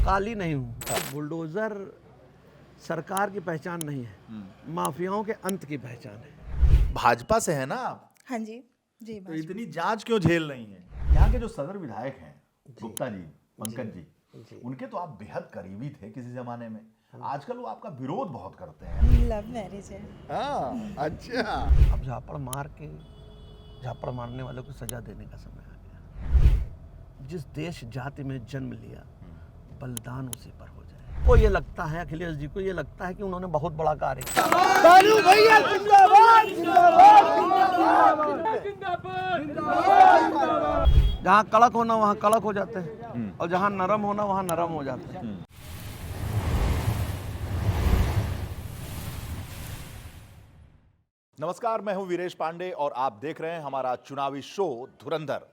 बकाली नहीं हूँ। बुलडोज़र सरकार की पहचान नहीं है, माफियाओं के अंत की पहचान है। भाजपा से है ना आप? हाँ जी जी तो भाजपा। इतनी जांच क्यों झेल रही हैं? यहाँ के जो सदर विधायक हैं गुप्ता जी, पंकज जी, उनके तो आप बेहद करीबी थे किसी जमाने में। आजकल वो आपका विरोध बहुत करते हैं। लव मैरिज है। हाँ, अच्छा। अब झापड़ मारने वालों को सजा देने का समय आ गया। जिस देश जाति में जन्म लिया, बलिदान उसी पर हो जाए। को ये लगता है, अखिलेश जी को ये लगता है कि उन्होंने बहुत बड़ा कार्य किया। जहाँ कड़क होना वहाँ कड़क हो जाते हैं, और जहाँ नरम होना वहाँ नरम हो जाते हैं। नमस्कार, मैं हूं वीरेश पांडे और आप देख रहे हैं हमारा चुनावी शो धुरंधर।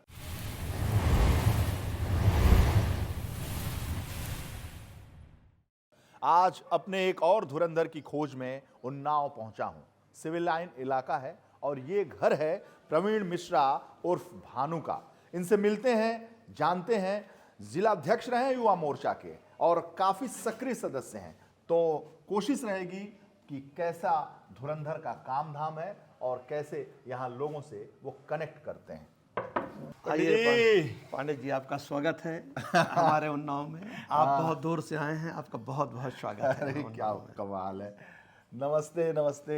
आज अपने एक और धुरंधर की खोज में उन्नाव पहुंचा हूं। सिविल लाइन इलाका है और ये घर है प्रवीण मिश्रा उर्फ भानु का। इनसे मिलते हैं, जानते हैं। जिला अध्यक्ष रहे युवा मोर्चा के और काफी सक्रिय सदस्य हैं। तो कोशिश रहेगी कि कैसा धुरंधर का काम धाम है और कैसे यहाँ लोगों से वो कनेक्ट करते हैं। आइए पांडे जी, आपका स्वागत है हमारे उन्नाव में। आप बहुत दूर से आए हैं, आपका बहुत बहुत स्वागत है। अरे क्या कमाल है। नमस्ते नमस्ते।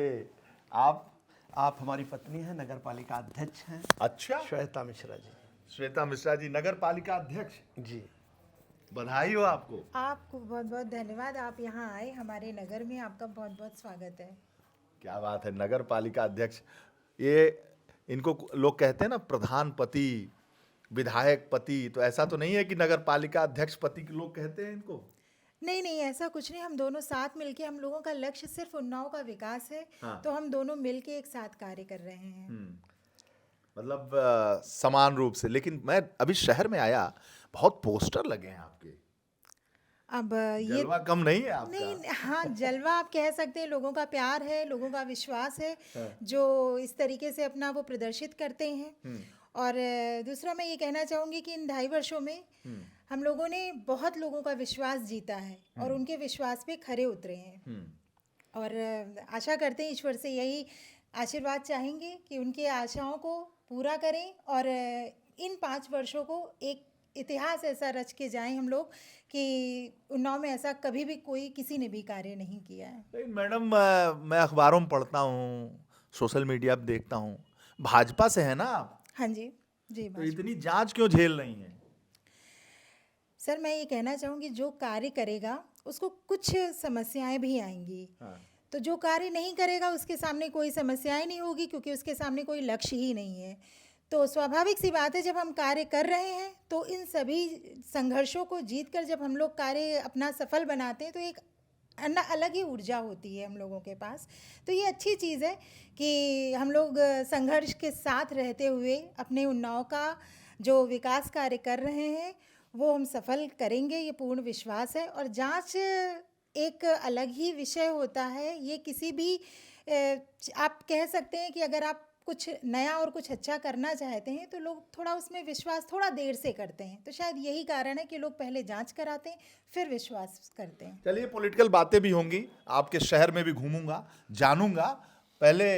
आप हमारी पत्नी हैं, नगर पालिका अध्यक्ष हैं। अच्छा, श्वेता मिश्रा जी। श्वेता मिश्रा जी नगर पालिका अध्यक्ष जी, बधाई हो आपको। आपको बहुत बहुत धन्यवाद। आप यहाँ आए हमारे नगर में, आपका बहुत बहुत स्वागत है। क्या बात है, नगर पालिका अध्यक्ष। ये इनको लोग कहते हैं ना प्रधान पति, विधायक पति, तो ऐसा तो नहीं है कि नगर पालिका अध्यक्ष पति के लोग कहते हैं इनको? नहीं नहीं, ऐसा कुछ नहीं। हम दोनों साथ मिलके, हम लोगों का लक्ष्य सिर्फ उन्नाव का विकास है। हाँ। तो हम दोनों मिलके एक साथ कार्य कर रहे हैं। मतलब समान रूप से। लेकिन मैं अभी शहर में आया, बहुत पोस्टर लगे हैं आपके। अब ये जलवा कम नहीं है आपका? नहीं, हाँ, जलवा आप कह सकते हैं। लोगों का प्यार है, लोगों का विश्वास है, जो इस तरीके से अपना वो प्रदर्शित करते हैं। और दूसरा मैं ये कहना चाहूँगी कि इन 2.5 वर्षों में हम लोगों ने बहुत लोगों का विश्वास जीता है और उनके विश्वास पे खरे उतरे हैं। और आशा करते हैं, ईश्वर से यही आशीर्वाद चाहेंगे कि उनके आशाओं को पूरा करें और इन 5 वर्षों को एक इतिहास ऐसा रच के जाएं हम लोग कि उन्नाव में ऐसा कभी भी कोई किसी ने भी कार्य नहीं किया है। लेकिन मैडम, मैं अखबारों में पढ़ता हूँ, सोशल मीडिया पे देखता हूँ, भाजपा से है ना आप? हाँ जी जी तो भाजपा। इतनी जांच क्यों झेल रही हैं? सर, मैं ये कहना चाहूँगी, जो कार्य करेगा उसको कुछ समस्याएं भी आएंगी। तो जो कार्य नहीं करेगा उसके सामने कोई समस्याएं नहीं होगी, क्योंकि उसके सामने कोई लक्ष्य ही नहीं है। तो स्वाभाविक सी बात है, जब हम कार्य कर रहे हैं तो इन सभी संघर्षों को जीतकर जब हम लोग कार्य अपना सफल बनाते हैं तो एक अलग ही ऊर्जा होती है हम लोगों के पास। तो ये अच्छी चीज़ है कि हम लोग संघर्ष के साथ रहते हुए अपने उन्नाव का जो विकास कार्य कर रहे हैं वो हम सफल करेंगे, ये पूर्ण विश्वास है। और जांच एक अलग ही विषय होता है। ये किसी भी आप कह सकते हैं कि अगर आप कुछ नया और कुछ अच्छा करना चाहते हैं तो लोग थोड़ा उसमें विश्वास थोड़ा देर से करते हैं। तो शायद यही कारण है कि लोग पहले जांच कराते हैं फिर विश्वास करते हैं। चलिए, पॉलिटिकल बातें भी होंगी, आपके शहर में भी घूमूंगा, जानूंगा। पहले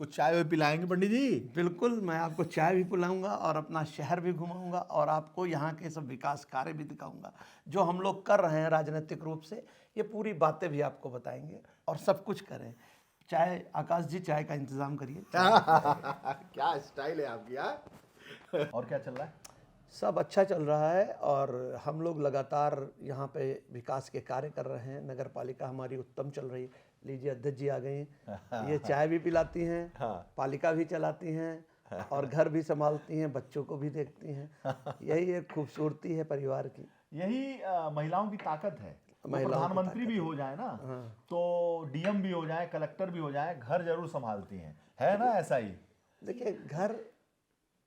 कुछ चाय वाय पिलाएंगे पंडित जी? बिल्कुल, मैं आपको चाय भी पिलाऊंगा और अपना शहर भी घुमाऊंगा और आपको यहाँ के सब विकास कार्य भी दिखाऊंगा जो हम लोग कर रहे हैं राजनीतिक रूप से। ये पूरी बातें भी आपको बताएंगे और सब कुछ करें। चाय, आकाश जी, चाय का इंतजाम करिए। क्या स्टाइल है आपकी यार। और क्या चल रहा है? सब अच्छा चल रहा है और हम लोग लगातार यहाँ पे विकास के कार्य कर रहे हैं। नगर पालिका हमारी उत्तम चल रही। लीजिए, अध्यक्ष जी आ गए हैं, ये चाय भी पिलाती हैं, पालिका भी चलाती हैं और घर भी संभालती हैं, बच्चों को भी देखती हैं। यही एक खूबसूरती है परिवार की। यही महिलाओं की ताकत है। तो प्रधानमंत्री भी हो जाए ना, तो डीएम भी हो जाए, कलेक्टर भी हो जाए, घर जरूर संभालती हैं, है ना? ऐसा ही देखिए, घर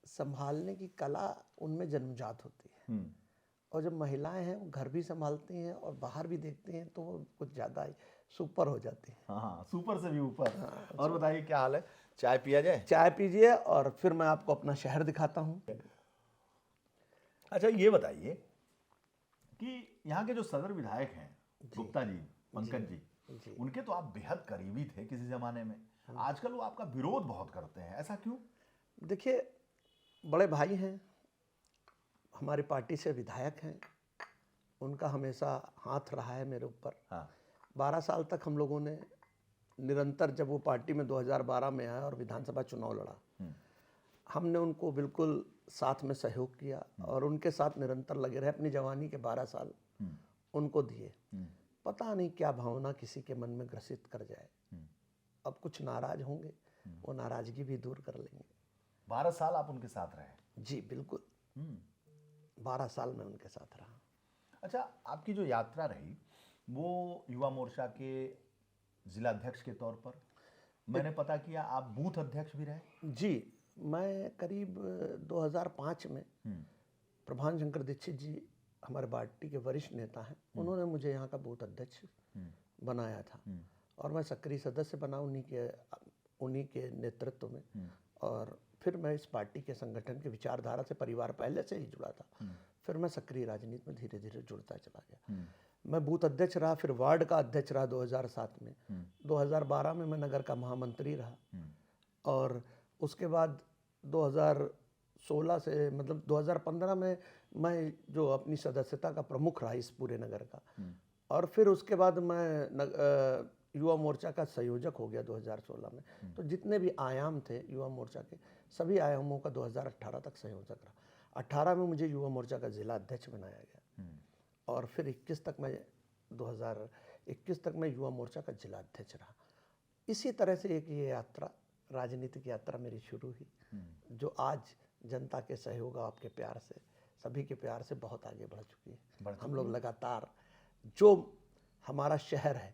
संभालने की कला उनमें जन्मजात होती है। और जब महिलाएं हैं वो घर भी संभालती हैं और बाहर भी देखती हैं तो वो कुछ ज़्यादा ही सुपर हो जाती है। हाँ, सुपर से भी ऊपर। और बताइए, क्या हाल है? चाय पिया जाए? चाय पीजिए और फिर मैं आपको अपना शहर दिखाता हूँ। अच्छा, ये बताइए कि यहाँ के जो सदर विधायक हैं गुप्ता जी, पंकज जी, उनके तो आप बेहद करीबी थे किसी जमाने में। आजकल वो आपका विरोध बहुत करते हैं, ऐसा क्यों? देखिए, बड़े भाई हैं, हमारी पार्टी से विधायक हैं, उनका हमेशा हाथ रहा है मेरे ऊपर। 12 साल तक हम लोगों ने निरंतर, जब वो पार्टी में 2012 में आया और विधानसभा चुनाव लड़ा, हमने उनको बिल्कुल साथ में सहयोग किया और उनके साथ निरंतर लगे रहे। अपनी जवानी के 12 साल उनको दिए। पता नहीं क्या भावना किसी के मन में ग्रसित कर जाए, अब कुछ नाराज होंगे, वो नाराजगी भी दूर कर लेंगे। 12 साल आप उनके साथ रहे? जी बिल्कुल, 12 साल में उनके साथ रहा। अच्छा, आपकी जो यात्रा रही वो युवा मोर्चा के जिलाध्यक्ष के तौर पर, मैंने पता किया आप बूथ अध्यक्ष भी रहे? जी, मैं करीब 2005 में प्रभान शंकर दीक्षित जी हमारे पार्टी के वरिष्ठ नेता हैं, उन्होंने मुझे यहाँ का बूथ अध्यक्ष बनाया था और मैं सक्रिय सदस्य बना उन्हीं के नेतृत्व में। और फिर मैं इस पार्टी के संगठन के विचारधारा से, परिवार पहले से ही जुड़ा था, फिर मैं सक्रिय राजनीति में धीरे धीरे जुड़ता चला गया। मैं बूथ अध्यक्ष रहा, फिर वार्ड का अध्यक्ष रहा 2007 में। 2012 में मैं नगर का महामंत्री रहा और उसके बाद 2016 से, मतलब 2015 में मैं जो अपनी सदस्यता का प्रमुख रहा इस पूरे नगर का, और फिर उसके बाद मैं युवा मोर्चा का संयोजक हो गया 2016 में। तो जितने भी आयाम थे युवा मोर्चा के, सभी आयामों का 2018 तक संयोजक रहा। 18 में मुझे युवा मोर्चा का जिला अध्यक्ष बनाया गया और फिर 2021 तक मैं युवा मोर्चा का जिला अध्यक्ष रहा। इसी तरह से एक ये यात्रा, राजनीतिक यात्रा मेरी शुरू हुई, जो आज जनता के सहयोग, आपके प्यार से, सभी के प्यार से बहुत आगे बढ़ चुकी है। हम लोग लगातार, जो हमारा शहर है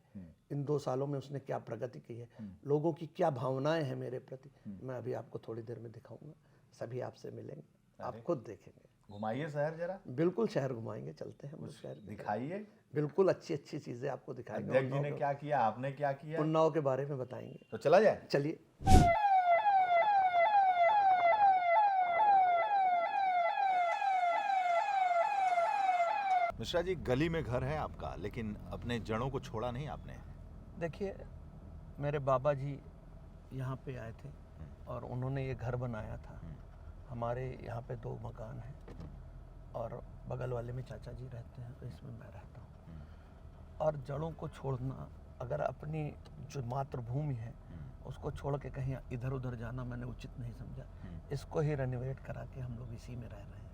इन 2 सालों में उसने क्या प्रगति की है, लोगों की क्या भावनाएं हैं मेरे प्रति, मैं अभी आपको थोड़ी देर में दिखाऊंगा। सभी आपसे मिलेंगे, आप खुद देखेंगे। घुमाइए शहर जरा। बिल्कुल, शहर घुमाएंगे, चलते हैं शहर दिखाइए। बिल्कुल, अच्छी अच्छी चीजें आपको दिखाएंगे। अध्यक्ष जी ने क्या किया, आपने क्या किया, उन्नाव के बारे में बताएंगे। तो चला जाए, चलिए। मिश्रा जी, गली में घर है आपका, लेकिन अपने जड़ों को छोड़ा नहीं आपने। देखिए, मेरे बाबा जी यहाँ पे आए थे और उन्होंने ये घर बनाया था। हमारे यहाँ पे 2 मकान हैं और बगल वाले में चाचा जी रहते हैं, तो इसमें मैं रहता हूँ। और जड़ों को छोड़ना, अगर अपनी जो मातृभूमि है उसको छोड़ के कहीं इधर उधर जाना मैंने उचित नहीं समझा। इसको ही रेनोवेट करा के हम लोग इसी में रह रहे हैं।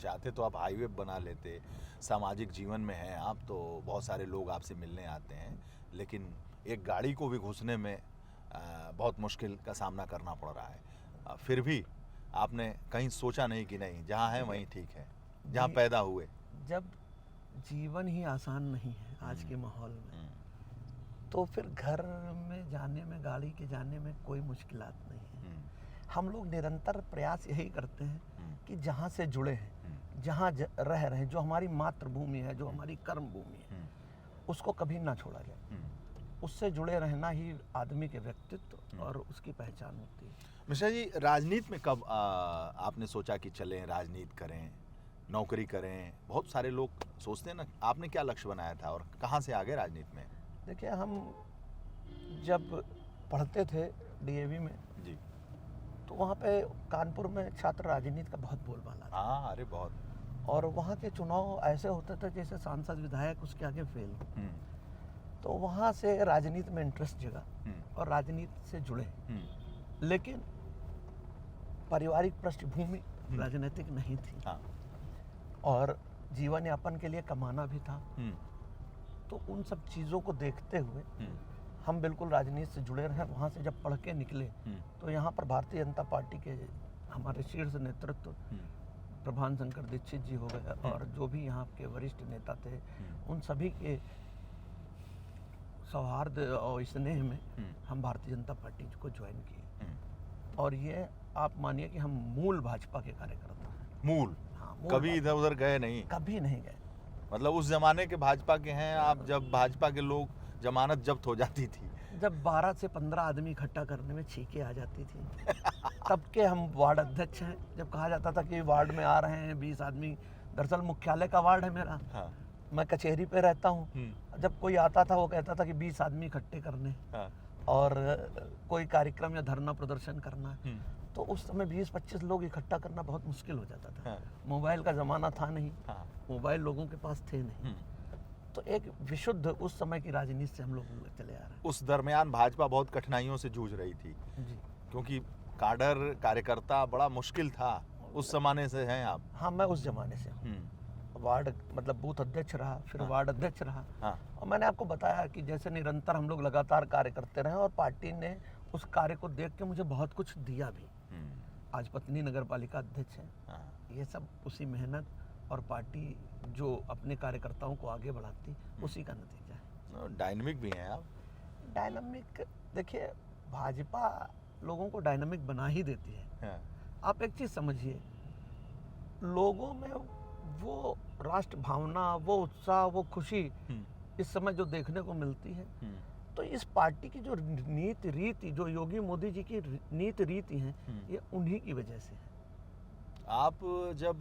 चाहते तो आप हाईवे बना लेते, सामाजिक जीवन में हैं आप, तो बहुत सारे लोग आपसे मिलने आते हैं, लेकिन एक गाड़ी को भी घुसने में बहुत मुश्किल का सामना करना पड़ रहा है। फिर भी आपने कहीं सोचा नहीं कि नहीं, जहाँ है वहीं ठीक है, जहाँ पैदा हुए? जब जीवन ही आसान नहीं है आज के माहौल में, तो फिर घर में जाने में, गाड़ी के जाने में कोई मुश्किलात नहीं है। हम लोग निरंतर प्रयास यही करते हैं कि जहाँ से जुड़े हैं, जहाँ रह रहे हैं, जो हमारी मातृभूमि है, जो हमारी कर्म भूमि है, उसको कभी ना छोड़ा जाए। उससे जुड़े रहना ही आदमी के व्यक्तित्व और उसकी पहचान होती है। मिश्रा जी, राजनीति में कब आपने सोचा कि चलें राजनीति करें, नौकरी करें? बहुत सारे लोग सोचते हैं ना, आपने क्या लक्ष्य बनाया था और कहाँ से आगे राजनीति में? देखिए, हम जब पढ़ते थे डीएवी में जी, तो वहाँ पे कानपुर में छात्र राजनीति का बहुत बोलबाला था। हाँ, अरे बहुत। और वहाँ के चुनाव ऐसे होते थे जैसे सांसद विधायक उसके आगे फेल। तो वहाँ से राजनीति में इंटरेस्ट जगा और राजनीति से जुड़े। लेकिन पारिवारिक पृष्ठभूमि राजनीतिक नहीं थी। हाँ। और जीवन यापन के लिए कमाना भी था। तो उन सब चीज़ों को देखते हुए हम बिल्कुल राजनीति से जुड़े रहे। वहाँ से जब पढ़ के निकले तो यहाँ पर भारतीय जनता पार्टी के हमारे शीर्ष नेतृत्व प्रभान शंकर दीक्षित जी हो गए और जो भी यहाँ के वरिष्ठ नेता थे, उन सभी के सौहार्द और स्नेह में हम भारतीय जनता पार्टी को ज्वाइन किए। और ये आप मानिए कि हम मूल भाजपा के कार्यकर्ता हैं। मूल? हाँ, कभी इधर उधर गए नहीं? कभी नहीं गए। मतलब उस जमाने के भाजपा के हैं आप, जब भाजपा के लोग जमानत जब्त हो जाती थी, जब 12 से 15 आदमी इकट्ठा करने में छींकें आ जाती थी, तब के हम वार्ड अध्यक्ष हैं। जब कहा जाता था कि वार्ड में आ रहे हैं 20 आदमी, दरअसल मुख्यालय का वार्ड है मेरा, हाँ, मैं कचहरी पे रहता हूँ। जब कोई आता था वो कहता था कि 20 आदमी इकट्ठे करने हाँ, और कोई कार्यक्रम या धरना प्रदर्शन करना है, तो उस समय 20-25 लोग इकट्ठा करना बहुत मुश्किल हो जाता था। हाँ। मोबाइल का ज़माना था नहीं, हाँ। मोबाइल लोगों के पास थे नहीं, तो एक विशुद्ध उस समय की राजनीति से हम लोग चले आ रहे हैं। उस दरमियान भाजपा बहुत कठिनाइयों से जूझ रही थी, जी क्योंकि काडर कार्यकर्ता बड़ा मुश्किल था। उस जमाने से हैं आप? हाँ, मैं उस जमाने से हूँ। वार्ड मतलब बूथ अध्यक्ष रहा, फिर वार्ड अध्यक्ष रहा। हाँ। और मैंने आपको बताया कि जैसे निरंतर हम लोग लगातार कार्य करते रहे और पार्टी ने उस कार्य को देख के मुझे बहुत कुछ दिया भी। आज पत्नी नगर पालिका अध्यक्ष हैं। हाँ। ये सब उसी मेहनत और पार्टी जो अपने कार्यकर्ताओं को आगे बढ़ाती, उसी का नतीजा है। डायनामिक भी हैं आप? डायनामिक, देखिए भाजपा लोगों को डायनामिक बना ही देती है। हाँ। आप एक चीज़ समझिए, लोगों में वो राष्ट्र भावना, वो उत्साह, वो खुशी इस समय जो देखने को मिलती है, तो इस पार्टी की जो नीति रीति, जो योगी मोदी जी की नीति रीति हैं, ये उन्हीं की वजह से है। आप जब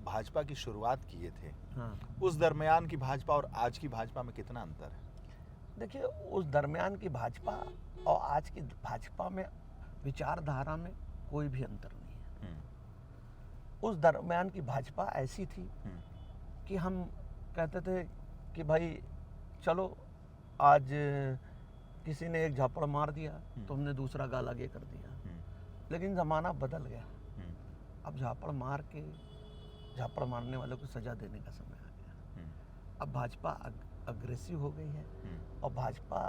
भाजपा की शुरुआत किए थे, हाँ, उस दरमियान की भाजपा और आज की भाजपा में कितना अंतर है? देखिए उस दरमियान की भाजपा और आज की भाजपा में विचारधारा में कोई भी अंतर नहीं है। उस दरमियान की भाजपा ऐसी थी कि हम कहते थे कि भाई चलो, आज किसी ने एक झापड़ मार दिया तो हमने दूसरा गाल आगे कर दिया। लेकिन ज़माना बदल गया, अब झापड़ मार के झापड़ मारने वालों को सज़ा देने का समय आ गया। अब भाजपा अग्रेसिव हो गई है और भाजपा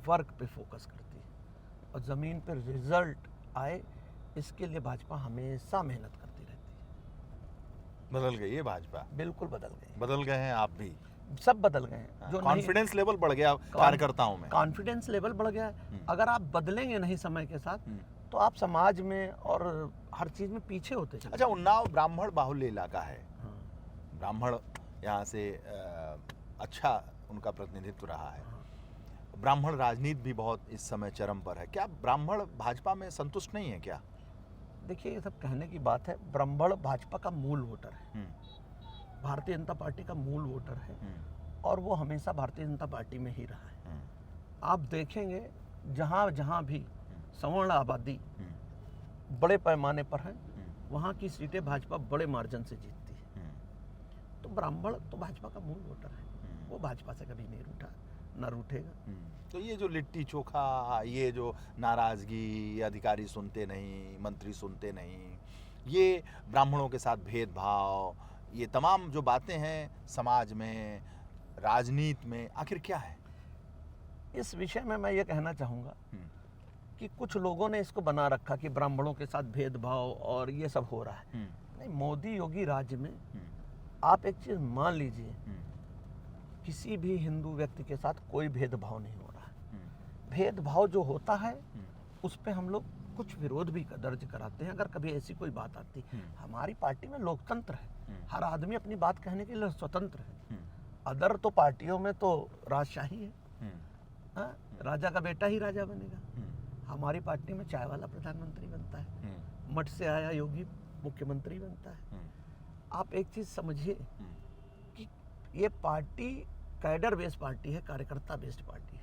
वर्क पे फोकस करती है और ज़मीन पर रिजल्ट आए, इसके लिए भाजपा हमेशा मेहनत करती रहती है। बदल गई है भाजपा? बिल्कुल बदल गई, बदल गए हैं आप भी? सब बदल गए हैं। जो कॉन्फिडेंस लेवल बढ़ गया कार्यकर्ताओं में? कॉन्फिडेंस लेवल बढ़ गया है। अगर आप बदलेंगे नहीं समय के साथ, तो आप समाज में और हर चीज में पीछे होते चले। अच्छा, उन्नाव ब्राह्मण बाहुल्य इलाका है। ब्राह्मण यहाँ से अच्छा उनका प्रतिनिधित्व रहा है। ब्राह्मण राजनीति भी बहुत इस समय चरम पर है। क्या ब्राह्मण भाजपा में संतुष्ट नहीं है क्या? देखिए, ये सब कहने की बात है। ब्राह्मण भाजपा का मूल वोटर है, भारतीय जनता पार्टी का मूल वोटर है और वो हमेशा भारतीय जनता पार्टी में ही रहा है। आप देखेंगे जहाँ जहाँ भी सवर्ण आबादी बड़े पैमाने पर है, वहाँ की सीटें भाजपा बड़े मार्जिन से जीतती है। तो ब्राह्मण तो भाजपा का मूल वोटर है, वो भाजपा से कभी नहीं रूठा, न रूठेगा। तो ये जो लिट्टी चोखा, ये जो नाराजगी, अधिकारी सुनते नहीं, मंत्री सुनते नहीं, ये ब्राह्मणों के साथ भेदभाव, ये तमाम जो बातें हैं समाज में, राजनीति में, आखिर क्या है? इस विषय में मैं ये कहना चाहूँगा कि कुछ लोगों ने इसको बना रखा कि ब्राह्मणों के साथ भेदभाव और ये सब हो रहा है। नहीं, मोदी योगी राज्य में आप एक चीज़ मान लीजिए, किसी भी हिंदू व्यक्ति के साथ कोई भेदभाव नहीं हो रहा है। भेदभाव जो होता है उस पर हम लोग कुछ विरोध भी दर्ज कराते हैं अगर कभी ऐसी कोई बात आती। हमारी पार्टी में लोकतंत्र है, हर आदमी अपनी बात कहने के लिए स्वतंत्र है। अदर तो पार्टियों में तो राजशाही है, हाँ, राजा का बेटा ही राजा बनेगा। हमारी पार्टी में चाय वाला प्रधानमंत्री बनता है, मठ से आया योगी मुख्यमंत्री बनता है। आप एक चीज समझिए कि ये पार्टी कैडर बेस्ड पार्टी है, कार्यकर्ता बेस्ड पार्टी है।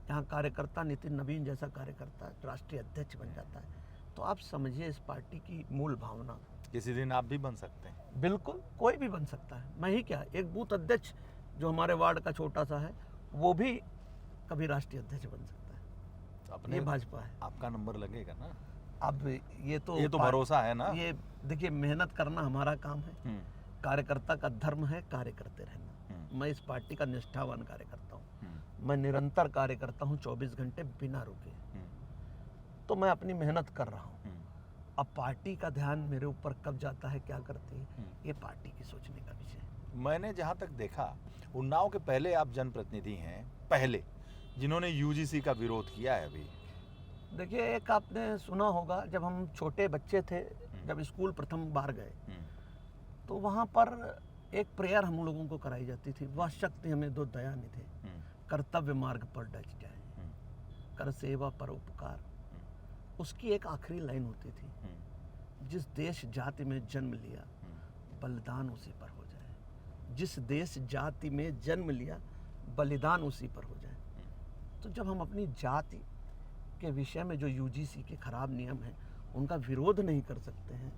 यहाँ कार्यकर्ता नितिन नवीन जैसा कार्यकर्ता राष्ट्रीय अध्यक्ष बन जाता है, तो आप समझिए इस पार्टी की मूल भावना। किसी दिन आप भी बन सकते हैं? बिल्कुल, कोई भी बन सकता है। मैं ही क्या, एक बूथ अध्यक्ष जो हमारे वार्ड का छोटा सा है, वो भी कभी राष्ट्रीय अध्यक्ष बन सकता है। अपने ये भाजपा है। आपका नंबर लगेगा ना? अब ये तो भरोसा है ना? ये देखिए, मेहनत करना हमारा काम है, कार्यकर्ता का धर्म है कार्य करते रहना। मैं इस पार्टी का निष्ठावान कार्यकर्ता हूँ, मैं निरंतर कार्य करता हूँ 24 घंटे बिना रुके। तो मैं अपनी मेहनत कर रहा हूँ। अब पार्टी का ध्यान मेरे ऊपर कब जाता है, क्या करती है, ये पार्टी की सोचने का विषय है। मैंने जहाँ तक देखा, उन्नाव के पहले आप जनप्रतिनिधि हैं, पहले जिन्होंने यूजीसी का विरोध किया है अभी। देखिए, एक आपने सुना होगा, जब हम छोटे बच्चे थे, जब स्कूल प्रथम बार गए, तो वहाँ पर एक प्रेयर हम लोगों को कराई जाती थी, वह शक्ति हमें दो दया निधे, कर्तव्य मार्ग पर डट जाए, कर सेवा पर उपकार। उसकी एक आखिरी लाइन होती थी, जिस देश जाति में जन्म लिया, बलिदान उसी पर हो जाए। जिस देश जाति में जन्म लिया बलिदान उसी पर हो जाए। तो जब हम अपनी जाति के विषय में जो यूजीसी के खराब नियम हैं उनका विरोध नहीं कर सकते हैं,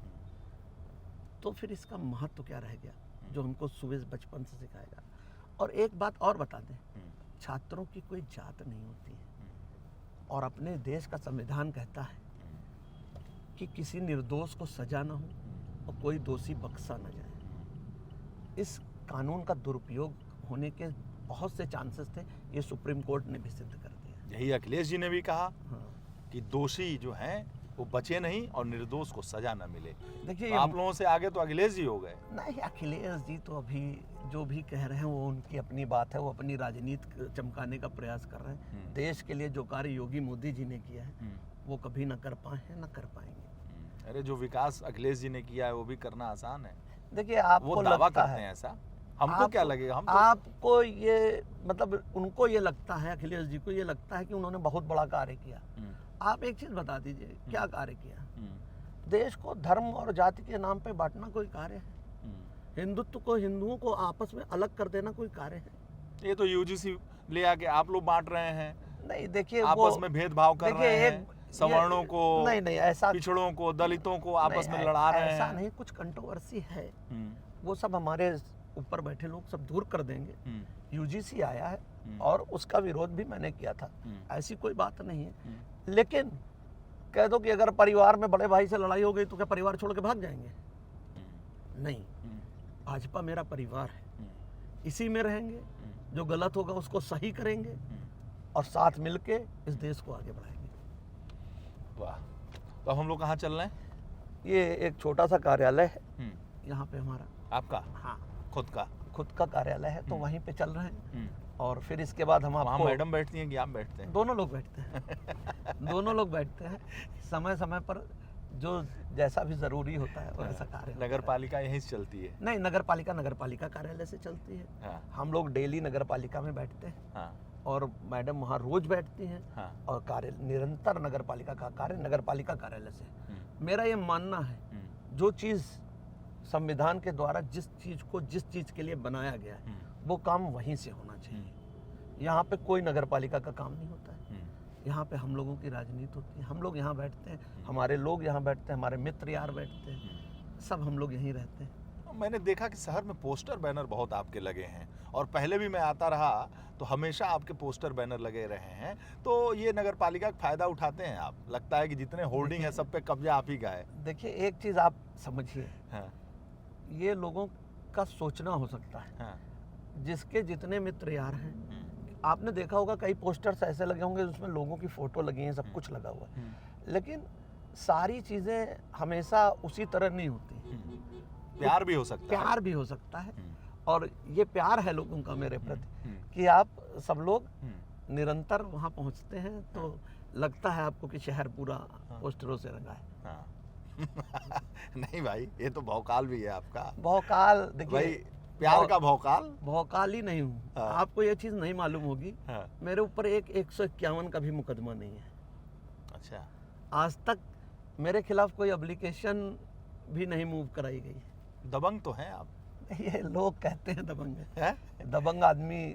तो फिर इसका महत्व क्या रह गया जो हमको सुबह बचपन से सिखाया जा। और एक बात और बता दें, छात्रों की कोई जात नहीं होती है, और अपने देश का संविधान कहता है कि किसी निर्दोष को सजा न हो और कोई दोषी बख्शा न जाए। इस कानून का दुरुपयोग होने के बहुत से चांसेस थे, ये सुप्रीम कोर्ट ने भी सिद्ध कर दिया। यही अखिलेश जी ने भी कहा हाँ। कि दोषी जो हैं वो बचे नहीं और निर्दोष को सजा न मिले। देखिए, आप लोगों से आगे तो अखिलेश जी हो गए। नहीं, अखिलेश जी तो अभी जो भी कह रहे हैं वो उनकी अपनी बात है, वो अपनी राजनीति चमकाने का प्रयास कर रहे हैं। देश के लिए जो कार्य योगी मोदी जी ने किया है वो कभी न कर पाए हैं, न कर पाएंगे। अरे जो विकास अखिलेश जी ने किया है वो भी करना आसान है। देखिए, आपको वो दावा लगता करते है हैं ऐसा, हमको क्या लगेगा? हम तो आपको ये मतलब उनको ये लगता है, अखिलेश जी को ये लगता है कि उन्होंने बहुत बड़ा कार्य किया। आप एक चीज बता दीजिए, क्या कार्य किया? देश को धर्म और जाति के नाम पे बांटना कोई कार्य है? हिंदुत्व को, हिंदुओं को आपस में अलग कर देना कोई कार्य है? ये तो यूजीसी ले आके आप लोग बांट रहे हैं। नहीं, देखिए, आपस में भेदभाव कर रहे हैं, सवर्णों को, नहीं ऐसा, पिछड़ों को, दलितों को आपस में लड़ा रहे हैं। ऐसा नहीं, कुछ कंट्रोवर्सी है, वो सब हमारे ऊपर बैठे लोग सब दूर कर देंगे। यूजीसी आया है और उसका विरोध भी मैंने किया था, ऐसी कोई बात नहीं है। लेकिन कह दो कि अगर परिवार में बड़े भाई से लड़ाई हो गई तो क्या परिवार छोड़ के भाग जाएंगे? नहीं, भाजपा मेरा परिवार है, इसी में रहेंगे, जो गलत होगा उसको सही करेंगे और साथ मिलके इस देश को आगे बढ़ाएंगे। वाह, तो हम लोग कहाँ चल रहे हैं? ये एक छोटा सा कार्यालय है यहाँ पे हमारा। आपका? हाँ, खुद का कार्यालय है, तो वहीं पे चल रहे हैं। और फिर इसके बाद हम आपको, मैडम बैठती हैं कि आप बैठते हैं? दोनों लोग बैठते हैं दोनों लोग बैठते हैं, समय समय पर जो जैसा भी जरूरी होता है वैसा कार्य। नगर पालिका यहीं से चलती है? नहीं, नगर पालिका कार्यालय से चलती है। हाँ। हम लोग डेली नगर पालिका में बैठते हैं। हाँ। और मैडम वहाँ रोज बैठती हैं। हाँ। और कार्य निरंतर नगर पालिका का कार्य नगर पालिका कार्यालय से। मेरा ये मानना है, जो चीज़ संविधान के द्वारा जिस चीज़ के लिए बनाया गया है वो काम वहीं से होना चाहिए। यहाँ पे कोई नगर पालिका का काम नहीं होता है, यहाँ पे हम लोगों की राजनीति होती है। हम लोग यहाँ बैठते हैं, हमारे लोग यहाँ बैठते हैं, हमारे मित्र यार बैठते हैं, सब हम लोग यहीं रहते हैं। मैंने देखा कि शहर में पोस्टर बैनर बहुत आपके लगे हैं, और पहले भी मैं आता रहा तो हमेशा आपके पोस्टर बैनर लगे रहे हैं। तो ये नगर पालिका का फायदा उठाते हैं आप? लगता है कि जितने होर्डिंग है सब पे कब्जा आप ही का है। देखिए, एक चीज़ आप समझिए, हाँ। ये लोगों का सोचना हो सकता है। हाँ। जिसके जितने मित्र यार हैं, आपने देखा होगा कई पोस्टर्स ऐसे लगे होंगे उसमें लोगों की फोटो लगी है, सब कुछ लगा हुआ है, लेकिन सारी चीज़ें हमेशा उसी तरह नहीं होती। प्यार भी हो सकता है। प्यार भी हो सकता है, और ये प्यार है लोगों का मेरे प्रति कि आप सब लोग निरंतर वहाँ पहुँचते हैं, तो लगता है आपको कि शहर पूरा पोस्टरों से रंगा है। हाँ। नहीं भाई, ये तो भौकाल भी है आपका। भौकाल, देखिए भाई, प्यार का भौकाल ही नहीं हूँ। हाँ। आपको ये चीज़ नहीं मालूम होगी। हाँ। मेरे ऊपर एक 151 का भी मुकदमा नहीं है। अच्छा। आज तक मेरे खिलाफ कोई एप्लीकेशन भी नहीं मूव कराई गई। दबंग तो हैं आप? ये लोग कहते हैं दबंग है? दबंग आदमी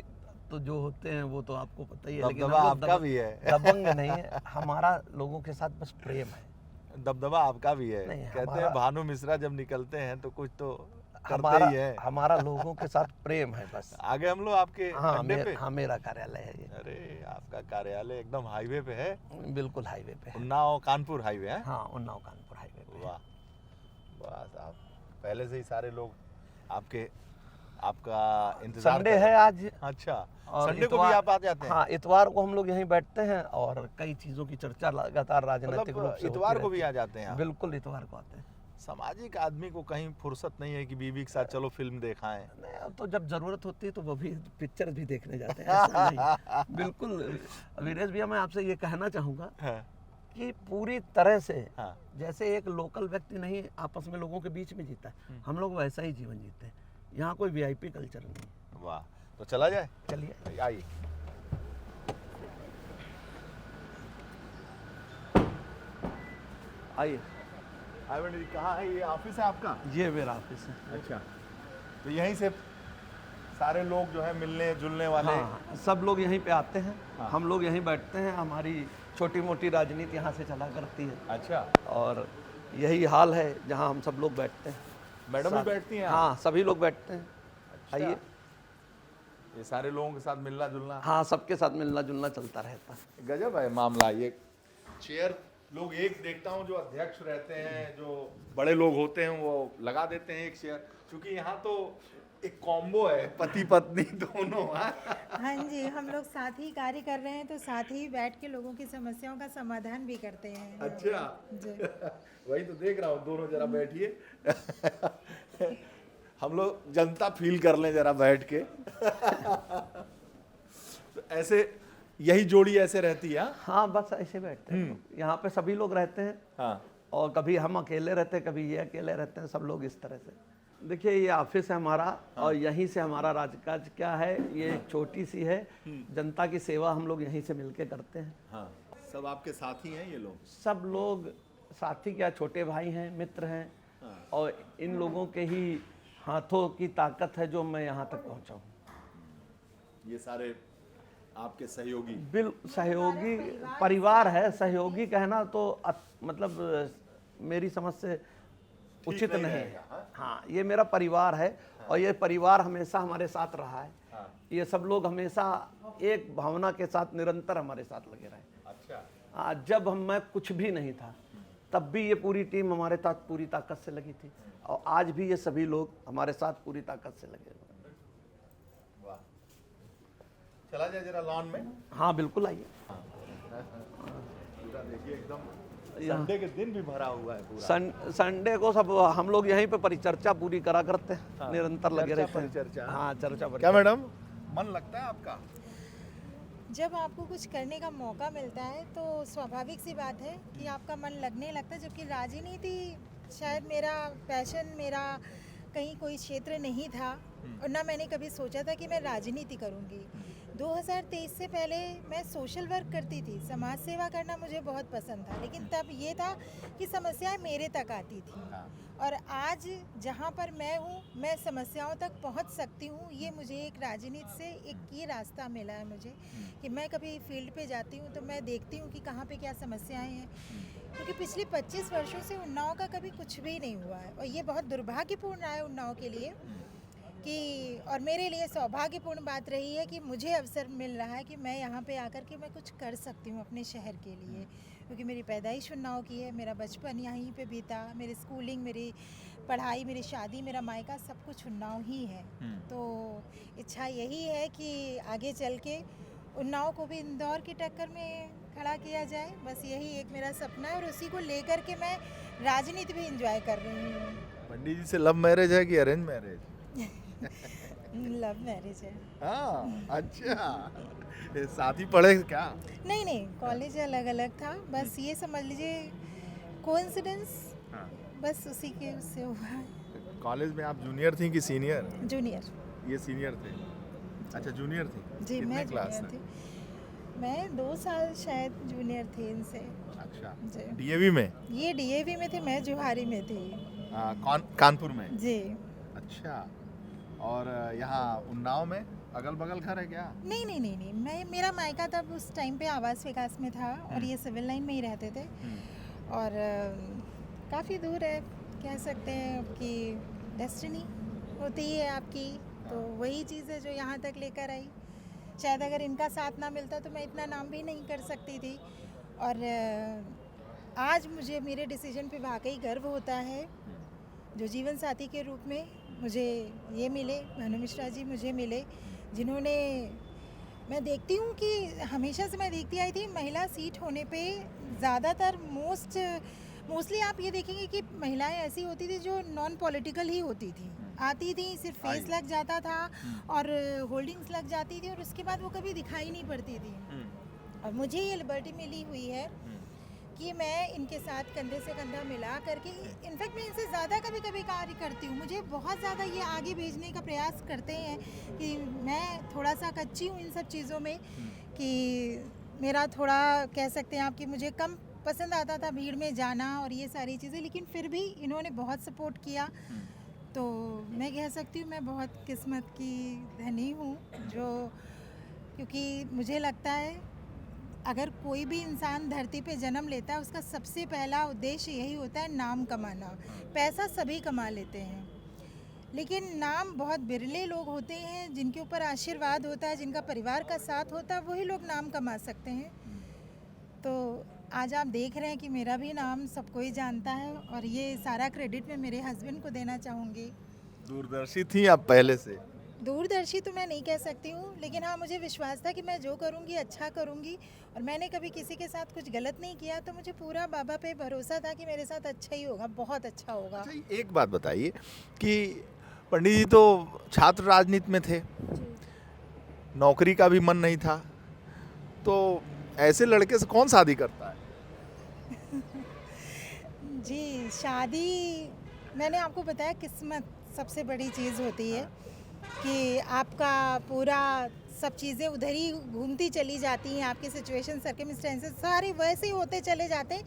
तो जो होते हैं वो तो आपको पता ही है, लेकिन दबदबा आपका भी है। दबंग नहीं है, हमारा लोगों के साथ बस प्रेम है। दबदबा आपका भी है। नहीं, कहते हैं भानु मिश्रा जब निकलते हैं तो कुछ तो करते हमारा ही है। हमारा लोगों के साथ प्रेम है बस। आगे हम लोग आपके अड्डे पे? हाँ, मेरा कार्यालय है ये। अरे, आपका कार्यालय एकदम हाईवे पे है? बिल्कुल हाईवे पे है। उन्नाव कानपुर हाईवे है? हाँ, उन्नाव कानपुर हाईवे पे। वाह, बस आप पहले से ही सारे लोग आपका इंतजार संडे है आज। अच्छा, और संडे को भी आप आ जाते हैं? हाँ, इतवार को हम लोग यहीं बैठते हैं और कई चीज़ों की चर्चा लगातार राजनीतिक रूप से इतवार को भी आ जाते हैं आप? बिल्कुल, इतवार को आते हैं। सामाजिक आदमी को कहीं फुर्सत नहीं है कि बीवी के साथ चलो फिल्म देखाएं? नहीं, तो जब जरूरत होती है तो वो भी पिक्चर भी देखने जाते हैं, ऐसा नहीं। बिल्कुल वीरेश भैया, मैं आपसे ये कहना चाहूँगा कि पूरी तरह से जैसे एक लोकल व्यक्ति नहीं आपस में लोगों के बीच में जीता है, हम लोग वैसा ही जीवन जीते हैं। यहाँ कोई वीआईपी कल्चर नहीं है। वाह, तो चला जाए? चलिए, आइए। आइए हाय पंडित जी, कहाँ है ये ऑफिस है आपका? ये मेरा ऑफिस है। अच्छा, तो यहीं से सारे लोग जो है मिलने जुलने वाले? हाँ, सब लोग यहीं पे आते हैं। हम लोग यहीं बैठते हैं। हमारी छोटी मोटी राजनीति यहाँ से चला करती है। अच्छा, और यही हाल है जहाँ हम सब लोग बैठते हैं। मैडम भी बैठती हैं? हाँ, सभी लोग बैठते हैं। अच्छा, आइए। ये सारे लोगों के साथ मिलना जुलना? हाँ, सबके साथ मिलना जुलना चलता रहता है। गजब है मामला। ये चेयर लोग एक देखता हूँ जो अध्यक्ष रहते हैं, जो बड़े लोग होते हैं वो लगा देते हैं एक चेयर, क्योंकि यहाँ तो एक कॉम्बो है, पति पत्नी दोनों। हाँ जी, हम लोग साथ ही कार्य कर रहे हैं तो साथ ही बैठ के लोगों की समस्याओं का समाधान भी करते हैं। अच्छा जी। वही तो देख रहा हूँ, दोनों जरा बैठिए। हम लोग जनता फील कर लें जरा बैठ के। तो ऐसे यही जोड़ी ऐसे रहती है? हाँ, बस ऐसे बैठते हैं। यहाँ पे सभी लोग रहते हैं। हाँ, और कभी हम अकेले रहते हैं, कभी ये अकेले रहते हैं, सब लोग इस तरह से। देखिए, ये ऑफिस है हमारा। और यहीं से हमारा राजकाज क्या है, ये छोटी सी है। जनता की सेवा हम लोग यहीं से मिलके करते हैं। हाँ, सब आपके साथी हैं ये लोग? सब लोग साथी क्या, छोटे भाई हैं, मित्र हैं। और इन लोगों के ही हाथों की ताकत है जो मैं यहाँ तक पहुँचा हूँ। ये सारे आपके सहयोगी? सहयोगी परिवार है। सहयोगी कहना तो मतलब मेरी समझ से उचित नहीं है। हाँ, ये मेरा परिवार है। और ये परिवार हमेशा हमारे साथ रहा है। ये सब लोग हमेशा एक भावना के साथ निरंतर हमारे साथ लगे रहे। अच्छा, जब मैं कुछ भी नहीं था तब भी ये पूरी टीम हमारे साथ पूरी ताकत से लगी थी। और आज भी ये सभी लोग हमारे साथ पूरी ताकत से लगे हुए हैं। वाह, चला जाए जरा लॉन में? हाँ, बिल्कुल आइए। पूरा देखिए एकदम संडे के दिन भी भरा हुआ है पूरा। संडे को सब हम लोग यहीं पे परिचर्चा पूरी करा करते हैं। निरंतर लगे रहते हैं। परिचर्चा? हाँ, चर्चा क्या मैडम, मन लगता है आपका? जब आपको कुछ करने का मौका मिलता है तो स्वाभाविक सी बात है कि आपका मन लगने लगता है। जबकि राजनीति शायद मेरा पैशन, मेरा कहीं कोई क्षेत्र नहीं था और ना मैंने कभी सोचा था कि मैं राजनीति करूंगी। 2023 से पहले मैं सोशल वर्क करती थी, समाज सेवा करना मुझे बहुत पसंद था। लेकिन तब ये था कि समस्याएं मेरे तक आती थी। और आज जहाँ पर मैं हूँ, मैं समस्याओं तक पहुँच सकती हूँ। ये मुझे एक राजनीति से एक ये रास्ता मिला है मुझे कि मैं कभी फील्ड पे जाती हूँ तो मैं देखती हूँ कि कहाँ पे क्या समस्याएं हैं। क्योंकि पिछले 25 वर्षों से उन्नाव का कभी कुछ भी नहीं हुआ है और ये बहुत दुर्भाग्यपूर्ण रहा है उन्नाव के लिए कि, और मेरे लिए सौभाग्यपूर्ण बात रही है कि मुझे अवसर मिल रहा है कि मैं यहाँ पे आकर के मैं कुछ कर सकती हूँ अपने शहर के लिए। क्योंकि मेरी पैदाइश उन्नाव की है, मेरा बचपन यहीं पे बीता, मेरी स्कूलिंग, मेरी पढ़ाई, मेरी शादी, मेरा मायका सब कुछ उन्नाव ही है। तो इच्छा यही है कि आगे चल के उन्नाव को भी इंदौर की टक्कर में खड़ा किया जाए। बस यही एक मेरा सपना है और उसी को लेकर के मैं राजनीति भी एंजॉय कर रही हूँ। पंडित जी से लव मैरिज है कि अरेंज मैरिज? लव मैरिज है। हाँ, अच्छा। साथ ही पढ़े क्या? नहीं, कॉलेज अलग अलग था। बस ये समझ लीजिए कोइंसिडेंस, बस उसी के उससे हुआ। कॉलेज में आप जूनियर थी कि सीनियर? जूनियर। ये सीनियर थे? अच्छा, जूनियर थी। जी, मैं क्लास जूनियर थी। मैं 2 साल शायद जूनियर थी इनसे। अच्छा, जी। डीएवी में? ये डीएवी में थे, मैं जुहारी में थी। कानपुर में? जी। अच्छा, और यहाँ उन्नाव में अगल बगल घर है क्या? नहीं, मैं, मेरा मायका तब उस टाइम पे आवास विकास में था और ये सिविल लाइन में ही रहते थे। और काफ़ी दूर है, कह सकते हैं कि डेस्टिनी होती है आपकी, तो वही चीज़ है जो यहाँ तक लेकर आई। शायद अगर इनका साथ ना मिलता तो मैं इतना नाम भी नहीं कर सकती थी। और आज मुझे मेरे डिसीजन पे वाकई गर्व होता है। जो जीवन साथी के रूप में मुझे ये मिले, भानु मिश्रा जी मुझे मिले, जिन्होंने, मैं देखती हूँ कि हमेशा से मैं देखती आई थी महिला सीट होने पे ज़्यादातर मोस्टली आप ये देखेंगे कि महिलाएं ऐसी होती थी जो नॉन पॉलिटिकल ही होती थी, आती थी, सिर्फ फेस लग जाता था और होल्डिंग्स लग जाती थी और उसके बाद वो कभी दिखाई नहीं पड़ती थी। और मुझे ये लिबर्टी मिली हुई है कि मैं इनके साथ कंधे से कंधा मिला करके, इनफैक्ट मैं इनसे ज़्यादा कभी कभी कार्य करती हूँ। मुझे बहुत ज़्यादा ये आगे भेजने का प्रयास करते हैं कि मैं थोड़ा सा कच्ची हूँ इन सब चीज़ों में, कि मेरा थोड़ा कह सकते हैं आप कि मुझे कम पसंद आता था भीड़ में जाना और ये सारी चीज़ें, लेकिन फिर भी इन्होंने बहुत सपोर्ट किया। तो मैं कह सकती हूँ मैं बहुत किस्मत की धनी हूँ, जो क्योंकि मुझे लगता है अगर कोई भी इंसान धरती पे जन्म लेता है उसका सबसे पहला उद्देश्य यही होता है नाम कमाना। पैसा सभी कमा लेते हैं, लेकिन नाम बहुत बिरले लोग होते हैं जिनके ऊपर आशीर्वाद होता है, जिनका परिवार का साथ होता है, वही लोग नाम कमा सकते हैं। तो आज आप देख रहे हैं कि मेरा भी नाम सबको ही जानता है और ये सारा क्रेडिट मैं मेरे हस्बैंड को देना चाहूँगी। दूरदर्शी थी आप पहले से? दूरदर्शी तो मैं नहीं कह सकती हूँ, लेकिन हाँ मुझे विश्वास था कि मैं जो करूँगी अच्छा करूँगी, और मैंने कभी किसी के साथ कुछ गलत नहीं किया, तो मुझे पूरा बाबा पे भरोसा था कि मेरे साथ अच्छा ही होगा, बहुत अच्छा होगा। अच्छा, एक बात बताइए कि पंडित जी तो छात्र राजनीति में थे, नौकरी का भी मन नहीं था, तो ऐसे लड़के से कौन शादी करता है? जी, शादी मैंने आपको बताया किस्मत सबसे बड़ी चीज़ होती है कि आपका पूरा सब चीज़ें उधर ही घूमती चली जाती हैं, आपकी सिचुएशन सर्कमस्टेंसेस सारे वैसे ही होते चले जाते हैं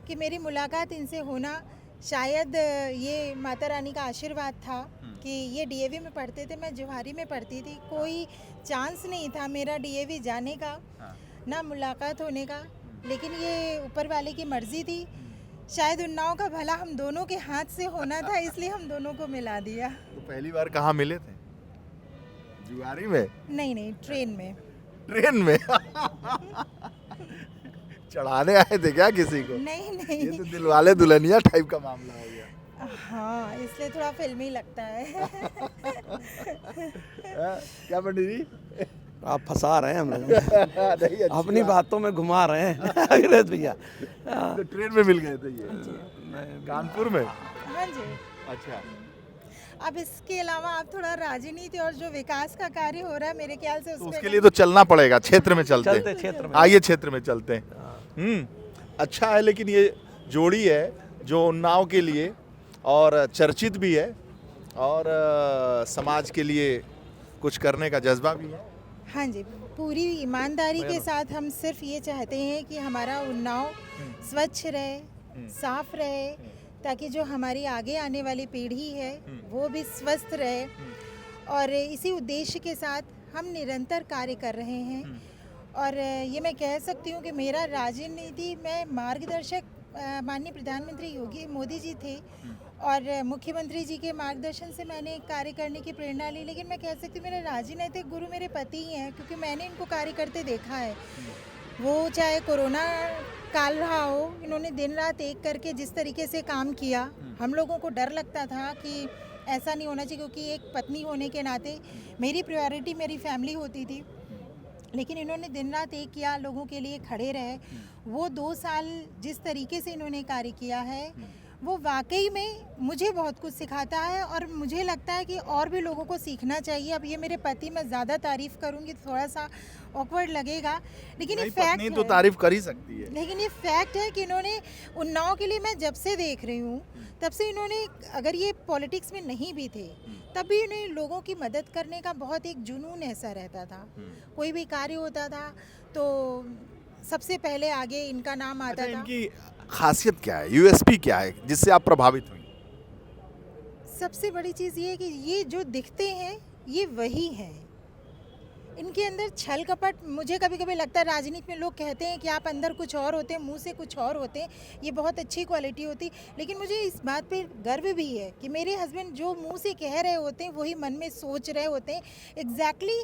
कि मेरी मुलाकात इनसे होना शायद ये माता रानी का आशीर्वाद था कि ये डीएवी में पढ़ते थे, मैं जवाहरी में पढ़ती थी, कोई चांस नहीं था मेरा डीएवी जाने का, ना मुलाकात होने का, लेकिन ये ऊपर वाले की मर्जी थी। शायद उन्नाव का भला हम दोनों के हाथ से होना था, इसलिए हम दोनों को मिला दिया। तो पहली बार कहाँ मिले थे? जुआरी में? नहीं, ट्रेन में। ट्रेन में? चढ़ाने आए थे क्या किसी को? नहीं। ये तो दिलवाले दुल्हनिया टाइप का मामला हो गया। हाँ, इसलिए थोड़ा फिल्मी लगता है। क्या पंडित जी? आप फंसा रहे हैं हमें। नहीं, अच्छी अपनी बात। बातों में घुमा रहे हैं अंग्रेज भैया। तो ट्रेन में मिल गए थे ये कानपुर में? हाँ जी। अच्छा, अब इसके अलावा आप थोड़ा राजनीति और जो विकास का कार्य हो रहा है मेरे ख्याल से तो उस उसके लिए तो चलना पड़ेगा, क्षेत्र में चलते चलते हैं। क्षेत्र में। आइए क्षेत्र में चलते हैं। अच्छा है, लेकिन ये जोड़ी है जो उन्नाव के लिए और चर्चित भी है और समाज के लिए कुछ करने का जज्बा भी है। हाँ जी, पूरी ईमानदारी के साथ हम सिर्फ ये चाहते हैं कि हमारा उन्नाव स्वच्छ रहे, साफ रहे, ताकि जो हमारी आगे आने वाली पीढ़ी है वो भी स्वस्थ रहे, और इसी उद्देश्य के साथ हम निरंतर कार्य कर रहे हैं। और ये मैं कह सकती हूँ कि मेरा राजनीति में मार्गदर्शक माननीय प्रधानमंत्री योगी मोदी जी थे और मुख्यमंत्री जी के मार्गदर्शन से मैंने कार्य करने की प्रेरणा ली, लेकिन मैं कह सकती हूँ मेरे राजनीतिक गुरु मेरे पति ही हैं, क्योंकि मैंने इनको कार्य करते देखा है। वो चाहे कोरोना काल रहा हो, इन्होंने दिन रात एक करके जिस तरीके से काम किया, हम लोगों को डर लगता था कि ऐसा नहीं होना चाहिए, क्योंकि एक पत्नी होने के नाते मेरी प्रायोरिटी मेरी फैमिली होती थी, लेकिन इन्होंने दिन रात एक किया, लोगों के लिए खड़े रहे। वो 2 साल जिस तरीके से इन्होंने कार्य किया है वो वाकई में मुझे बहुत कुछ सिखाता है, और मुझे लगता है कि और भी लोगों को सीखना चाहिए। अब ये मेरे पति, मैं ज़्यादा तारीफ़ करूँगी तो थोड़ा सा ऑकवर्ड लगेगा, लेकिन ये फैक्ट पत्नी तो है। तारीफ कर ही सकती है। लेकिन ये फैक्ट है कि इन्होंने उन्नाव के लिए, मैं जब से देख रही हूँ तब से इन्होंने, अगर ये पॉलिटिक्स में नहीं भी थे तब भी इन्हें लोगों की मदद करने का बहुत एक जुनून ऐसा रहता था। कोई भी कार्य होता था तो सबसे पहले आगे इनका नाम आता अच्छा, था। इनकी खासियत क्या है, यूएसपी क्या है जिससे आप प्रभावित हुई? सबसे बड़ी चीज़ ये है कि ये जो दिखते हैं ये वही हैं। इनके अंदर छल कपट, मुझे कभी कभी लगता है राजनीति में लोग कहते हैं कि आप अंदर कुछ और होते हैं, मुंह से कुछ और होते हैं, ये बहुत अच्छी क्वालिटी होती, लेकिन मुझे इस बात पे गर्व भी है कि मेरे हस्बैंड जो मुंह से कह रहे होते हैं वही मन में सोच रहे होते हैं एग्जैक्टली।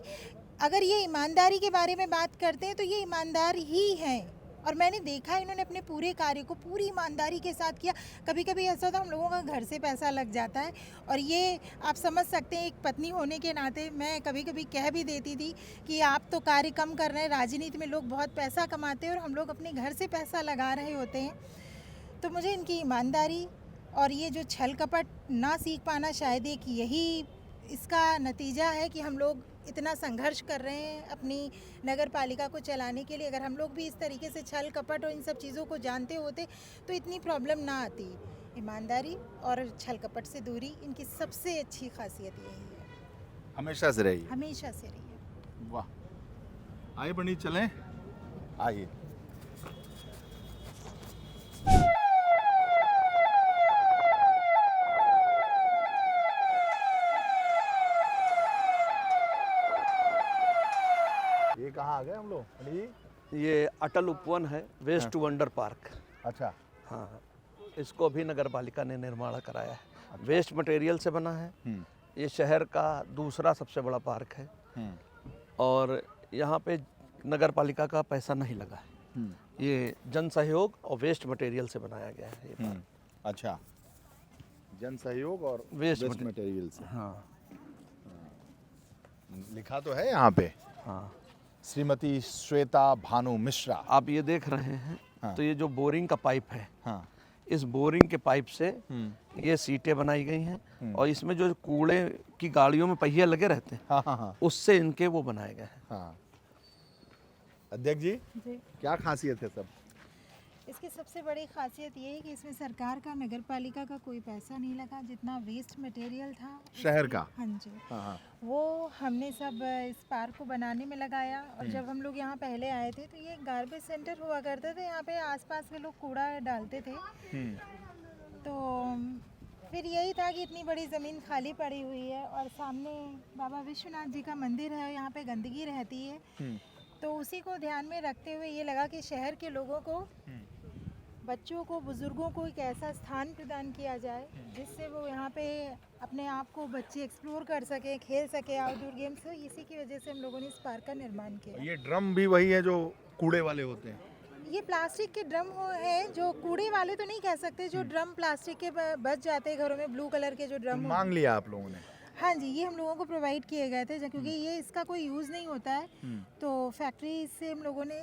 अगर ये ईमानदारी के बारे में बात करते हैं तो ये ईमानदार ही हैं, और मैंने देखा इन्होंने अपने पूरे कार्य को पूरी ईमानदारी के साथ किया। कभी कभी ऐसा होता है हम लोगों का घर से पैसा लग जाता है, और ये आप समझ सकते हैं, एक पत्नी होने के नाते मैं कभी कभी कह भी देती थी कि आप तो कार्य कम कर रहे हैं, राजनीति में लोग बहुत पैसा कमाते हैं और हम लोग अपने घर से पैसा लगा रहे होते हैं। तो मुझे इनकी ईमानदारी और ये जो छल कपट ना सीख पाना, शायद एक यही इसका नतीजा है कि हम लोग इतना संघर्ष कर रहे हैं अपनी नगर पालिका को चलाने के लिए। अगर हम लोग भी इस तरीके से छल कपट और इन सब चीज़ों को जानते होते तो इतनी प्रॉब्लम ना आती। ईमानदारी और छल कपट से दूरी इनकी सबसे अच्छी खासियत यही है, हमेशा से रही? हमेशा से रही है। वाह, आइए पंडित चलें, आइए। ये कहाँ आ गए हम लोग पंडित जी? ये अटल उपवन है, वेस्ट वंडर पार्क। अच्छा। हाँ, इसको भी नगर पालिका ने निर्माण कराया है। वेस्ट मटेरियल से बना है। ये शहर का दूसरा सबसे बड़ा पार्क है और यहाँ पे नगर पालिका का पैसा नहीं लगा है। ये जन सहयोग और वेस्ट मटेरियल से बनाया गया है ये पार्क। अच्छा, जन सहयोग और वेस्ट मटेरियल से। हाँ लिखा तो है यहाँ पे, हाँ। श्रीमती श्वेता भानु मिश्रा। आप ये देख रहे हैं तो ये जो बोरिंग का पाइप है, हाँ। इस बोरिंग के पाइप से ये सीटें बनाई गई हैं और इसमें जो कूड़े की गाड़ियों में पहिए लगे रहते हैं, हाँ हाँ हाँ उससे इनके वो बनाए गए हैं। हाँ। अध्यक्ष जी, जी, क्या खासियत है सब? इसकी सबसे बड़ी खासियत ये है कि इसमें सरकार का, नगर पालिका का कोई पैसा नहीं लगा। जितना वेस्ट मटेरियल था शहर का, हाँ जी, हाँ, वो हमने सब इस पार्क को बनाने में लगाया। और जब हम लोग यहाँ पहले आए थे तो ये गार्बेज सेंटर हुआ करता था, यहाँ पे आसपास के लोग कूड़ा डालते थे। तो फिर यही था कि इतनी बड़ी ज़मीन खाली पड़ी हुई है और सामने बाबा विश्वनाथ जी का मंदिर है, यहाँ पे गंदगी रहती है। तो उसी को ध्यान में रखते हुए ये लगा कि शहर के लोगों को, बच्चों को, बुजुर्गों को एक ऐसा स्थान प्रदान किया जाए जिससे वो यहाँ पे अपने आप को बच्चे एक्सप्लोर कर सके, खेल सके आउटडोर गेम्स। तो इसी की वजह से हम लोगों ने इस पार्क का निर्माण किया। ये ड्रम भी वही है जो कूड़े वाले होते हैं? ये प्लास्टिक के ड्रम है, जो कूड़े वाले तो नहीं कह सकते, जो ड्रम प्लास्टिक के बच जाते हैं घरों में, ब्लू कलर के जो ड्रम मांग लिया आप लोगों ने? हाँ जी, ये हम लोगों को प्रोवाइड किए गए थे क्योंकि ये इसका कोई यूज़ नहीं होता है। तो फैक्ट्री से हम लोगों ने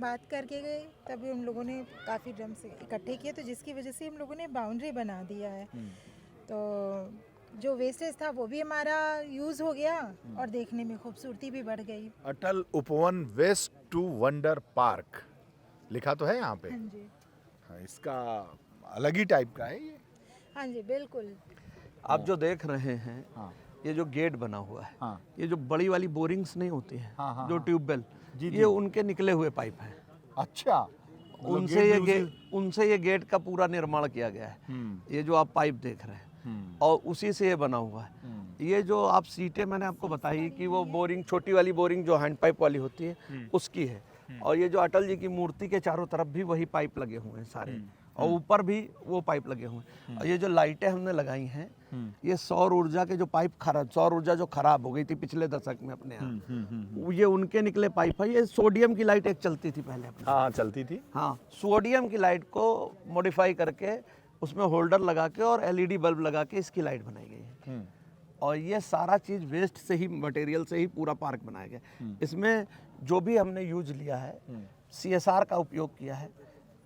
बात करके गए, तभी हम लोगों ने काफ़ी ड्रम से इकट्ठे किए, तो जिसकी वजह से हम लोगों ने बाउंड्री बना दिया है। तो जो वेस्टेज था वो भी हमारा यूज़ हो गया और देखने में खूबसूरती भी बढ़ गई। अटल उपवन वेस्ट टू वंडर पार्क लिखा तो है यहाँ पे। हाँ जी, हाँ, इसका अलग ही टाइप का है ये। हाँ जी, बिल्कुल। आप जो देख रहे हैं, हाँ। ये जो गेट बना हुआ है, हाँ। ये जो बड़ी वाली बोरिंग्स नहीं होती हैं, हाँ, हाँ, जो हाँ। ट्यूबवेल, जी, जी। ये उनके निकले हुए पाइप हैं। अच्छा, उनसे ये गेट का पूरा निर्माण किया गया है। ये जो आप पाइप देख रहे हैं और उसी से ये बना हुआ है। ये जो आप सीटें मैंने आपको बताई कि वो बोरिंग, छोटी वाली बोरिंग जो हैंड पाइप वाली होती है, उसकी है। और ये जो अटल जी की मूर्ति के चारों तरफ भी वही पाइप लगे हुए हैं सारे, और ऊपर भी वो पाइप लगे हुए हैं। और ये जो लाइटें हमने लगाई हैं, ये सौर ऊर्जा के जो पाइप सौर ऊर्जा जो खराब हो गई थी पिछले दशक में अपने यहाँ, ये उनके निकले पाइप है। ये सोडियम की लाइट एक चलती थी पहले अपने, हाँ चलती थी। हाँ, सोडियम की लाइट को मॉडिफाई करके उसमें होल्डर लगा के और एलईडी बल्ब लगा के इसकी लाइट बनाई गई है। और ये सारा चीज़ वेस्ट से ही, मटेरियल से ही पूरा पार्क बनाया गया। इसमें जो भी हमने यूज लिया है, CSR का उपयोग किया है।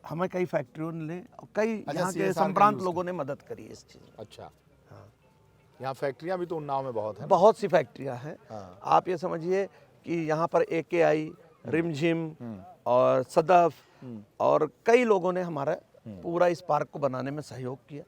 हमें कई फैक्ट्रियों ने, कई यहाँ के संप्रांत लोगों ने मदद करी है इस चीज़ में। अच्छा, हाँ। यहाँ फैक्ट्रियाँ भी तो उन्नाव में बहुत हैं। बहुत सी फैक्ट्रियाँ हैं। हाँ। आप ये समझिए कि यहाँ पर AKI, रिमझिम और सदफ और कई लोगों ने हमारा पूरा इस पार्क को बनाने में सहयोग किया।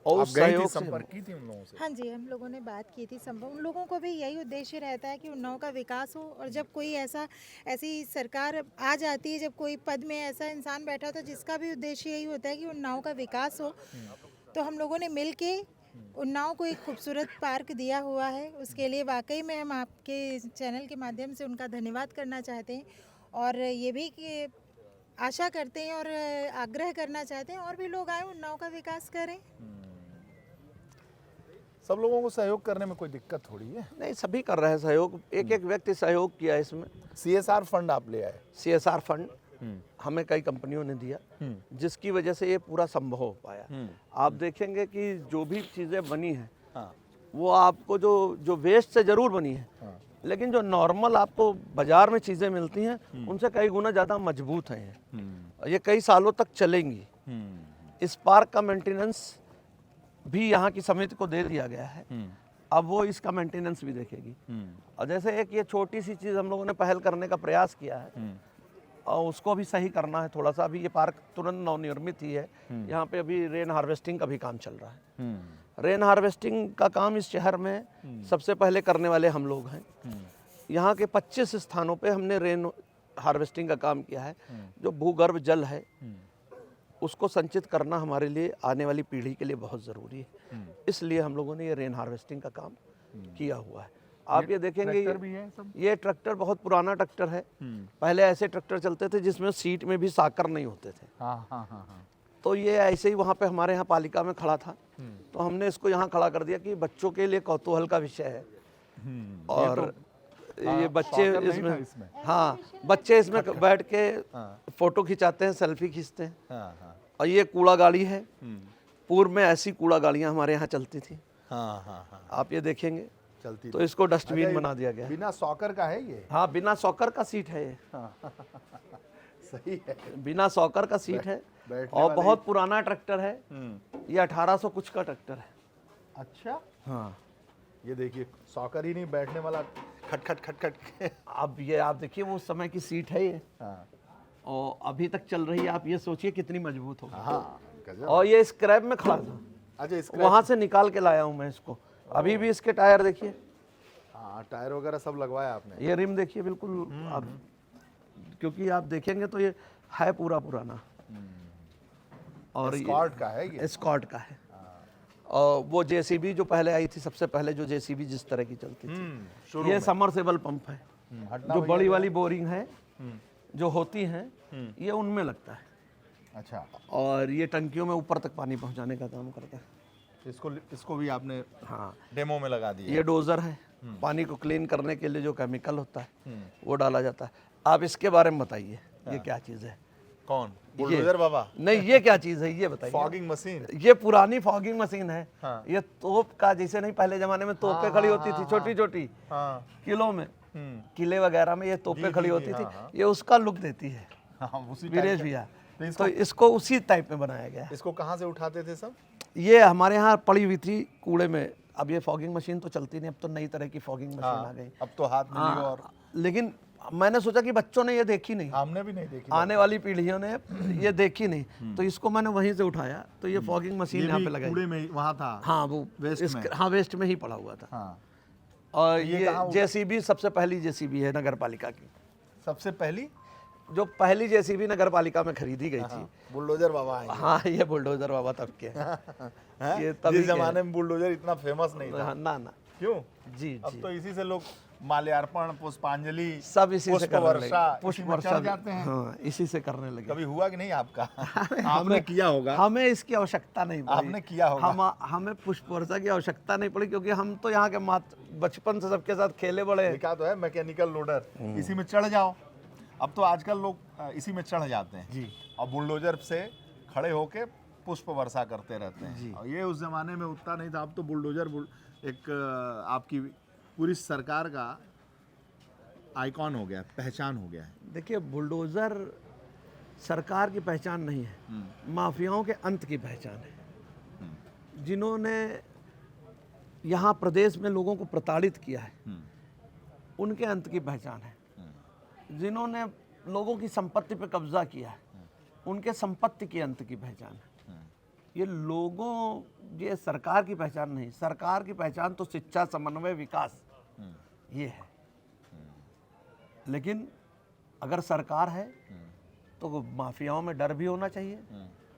और उस सहयोग से संपर्क की थी उन लोगों से? हाँ जी, हम लोगों ने बात की थी। संभव उन लोगों को भी यही उद्देश्य रहता है कि उन्नाव का विकास हो। और जब कोई ऐसी सरकार आ जाती है, जब कोई पद में ऐसा इंसान बैठा होता है जिसका भी उद्देश्य यही होता है कि उन्नाव का विकास हो, तो हम लोगों ने मिल के उन्नाव को एक खूबसूरत पार्क दिया हुआ है। उसके लिए वाकई में हम आपके चैनल के माध्यम से उनका धन्यवाद करना चाहते हैं और ये भी कि आशा करते हैं और आग्रह करना चाहते हैं और भी लोग आए, उन्नाव का विकास करें। सब लोगों को सहयोग करने में कोई दिक्कत थोड़ी है? नहीं, सभी कर रहे हैं सहयोग। एक एक व्यक्ति सहयोग किया इसमें। CSR फंड आप ले आए? CSR फंड हमें कई कंपनियों ने दिया, जिसकी वजह से ये पूरा संभव हो पाया। आप देखेंगे कि जो भी चीज़ें बनी हैं, वो आपको जो वेस्ट से ज़रूर बनी है, लेकिन जो नॉर्मल आपको बाजार में चीज़ें मिलती हैं, उनसे कई गुना ज़्यादा मजबूत हैं। ये कई सालों तक चलेंगी। इस पार्क का मेंटेनेंस भी यहाँ की समिति को दे दिया गया है। अब वो इसका मेंटेनेंस भी देखेगी। और जैसे एक ये छोटी सी चीज़ हम लोगों ने पहल करने का प्रयास किया है और उसको भी सही करना है थोड़ा सा। अभी ये पार्क तुरंत नवनिर्मित ही है। यहाँ पे अभी रेन हार्वेस्टिंग का भी काम चल रहा है। रेन हार्वेस्टिंग का काम इस शहर में सबसे पहले करने वाले हम लोग हैं। यहाँ के 25 स्थानों पे हमने रेन हार्वेस्टिंग का काम किया है। जो भूगर्भ जल है उसको संचित करना हमारे लिए, आने वाली पीढ़ी के लिए बहुत ज़रूरी है। इसलिए हम लोगों ने ये रेन हार्वेस्टिंग का काम किया हुआ है। आप ये देखेंगे ट्रैक्टर भी है सब? ये ट्रैक्टर बहुत पुराना ट्रैक्टर है। पहले ऐसे ट्रैक्टर चलते थे जिसमें सीट में भी साकर नहीं होते थे। हाँ हाँ हाँ हाँ। तो ये ऐसे ही वहाँ पे हमारे यहाँ पालिका में खड़ा था, तो हमने इसको यहाँ खड़ा कर दिया कि बच्चों के लिए कौतूहल का विषय है। और ये बच्चे सॉकर नहीं था इसमें इसमें। हाँ, बच्चे इसमें बैठ के फोटो खिंचाते हैं, सेल्फी खींचते हैं। हाँ हाँ और ये कूड़ा गाड़ी है। पूर्व में ऐसी कूड़ा गाड़ियाँ हमारे यहाँ चलती थी, हाँ हाँ हाँ, आप ये देखेंगे। चलती तो थी। इसको डस्टबिन अच्छा, बना दिया गया है। बिना सॉकर का है ये? हाँ, बिना सॉकर का सीट है ये। सही है। बिना सॉकर का सीट है बैठने और वाले- बहुत पुराना ट्रैक्टर है। ये 1800 कुछ का ट्रैक्टर है। अच्छा, हाँ, ये देखिए सॉकर ही नहीं, बैठने वाला खट खट खट खट। अब ये आप देखिए वो समय की सीट है ये, हाँ और अभी तक चल रही है। आप ये सोचिए कितनी मजबूत होगी। हाँ, गजब। और ये स्क्रैप में खड़ा था, अच्छा, इसका वहां से निकाल के लाया हूं मैं इसको। अभी भी इसके टायर देखिए, हाँ, टायर वगैरह सब लगवाया आपने? ये रिम देखिए बिल्कुल। आप क्योंकि आप देखेंगे तो ये है पूरा पुराना। और स्कॉट का है ये? ये स्कॉट का है। और वो जेसीबी जो पहले आई थी, सबसे पहले जो जेसीबी जिस तरह की चलती थी, शुरू ये में। समरसेबल पंप है। हटना जो भैया बड़ी जरा। वाली बोरिंग है जो होती हैं, ये उनमें लगता है। अच्छा, और ये टंकियों में ऊपर तक पानी पहुंचाने का काम करता है। इसको भी आपने हाँ, डेमो में लगा दिया? ये डोजर है, पानी को क्लीन करने के लिए जो केमिकल होता है वो डाला जाता है। आप इसके बारे में बताइए, ये क्या चीज़ है? कौन? बुलडोजर बाबा? नहीं, ये क्या चीज़ है ये बताइए। Fogging machine? ये पुरानी फॉगिंग मशीन है। हाँ। ये तोप का, जैसे नहीं पहले जमाने में तोपें खड़ी होती थी छोटी छोटी हाँ किलों में, किले वगैरह में ये तोपें खड़ी होती थी, ये उसका लुक देती है हाँ, उसी वीरेश टाइप भैया। तो तो इसको उसी टाइप में बनाया गया है। इसको कहाँ से उठाते थे सब? ये हमारे यहाँ पड़ी हुई थी कूड़े में। अब ये फॉगिंग मशीन तो चलती नहीं, अब तो नई तरह की फॉगिंग मशीन आ गई। अब तो हाथ में लियो और लेकिन मैंने सोचा कि बच्चों ने ये देखी नहीं, हमने भी नहीं देखी। आने वाली पीढ़ियों ने ये देखी नहीं, तो इसको मैंने वहीं से उठाया। तो ये फॉगिंग मशीन ये यहाँ भी पे लगाई। कूड़े में वहाँ था? हाँ, वो वेस्ट में? हाँ, वेस्ट में ही पड़ा हुआ था। हाँ। और ये ये कहाँ जेसीबी सबसे पहली जेसीबी है नगर पालिका की। सबसे पहली जो पहली जेसीबी नगर पालिका में खरीदी गई थी। बुलडोजर बाबा आए? हाँ, ये बुलडोजर बाबा तब के हैं। ये तभी जिस के जमाने में बुलडोजर इतना फेमस नहीं था। हाँ, ना क्यों? जी अब जी, तो इसी से लोग माल्यार्पण, पुष्पांजलि, सब इसी से पुष्प करने लगे। वर्षा, पुष्प इसी में वर्षा चढ़ भी- जाते हैं। हाँ, इसी से करने लगे। कभी हुआ कि नहीं आपका? आपने किया होगा। हमें इसकी आवश्यकता नहीं पड़ी। आपने किया होगा। हमें पुष्प वर्षा की आवश्यकता नहीं पड़ी, क्योंकि हम तो यहाँ के बचपन से सबके साथ खेले बड़े हैं। लिखा तो है मैकेनिकल लोडर, इसी में चढ़ जाओ। अब तो आजकल लोग इसी में चढ़ जाते हैं जी। और बुलडोजर से खड़े होके पुष्प वर्षा करते रहते जी। हैं। और ये उस जमाने में उतना नहीं था। अब तो बुलडोजर एक आपकी पूरी सरकार का आइकॉन हो गया, पहचान हो गया है। देखिए, बुलडोजर सरकार की पहचान नहीं है, माफियाओं के अंत की पहचान है। जिन्होंने यहाँ प्रदेश में लोगों को प्रताड़ित किया है, उनके अंत की पहचान है। जिन्होंने लोगों की संपत्ति पे कब्जा किया है, उनके संपत्ति के अंत की पहचान है। ये सरकार की पहचान नहीं। सरकार की पहचान तो शिक्षा, समन्वय, विकास ये है। लेकिन अगर सरकार है तो माफियाओं में डर भी होना चाहिए,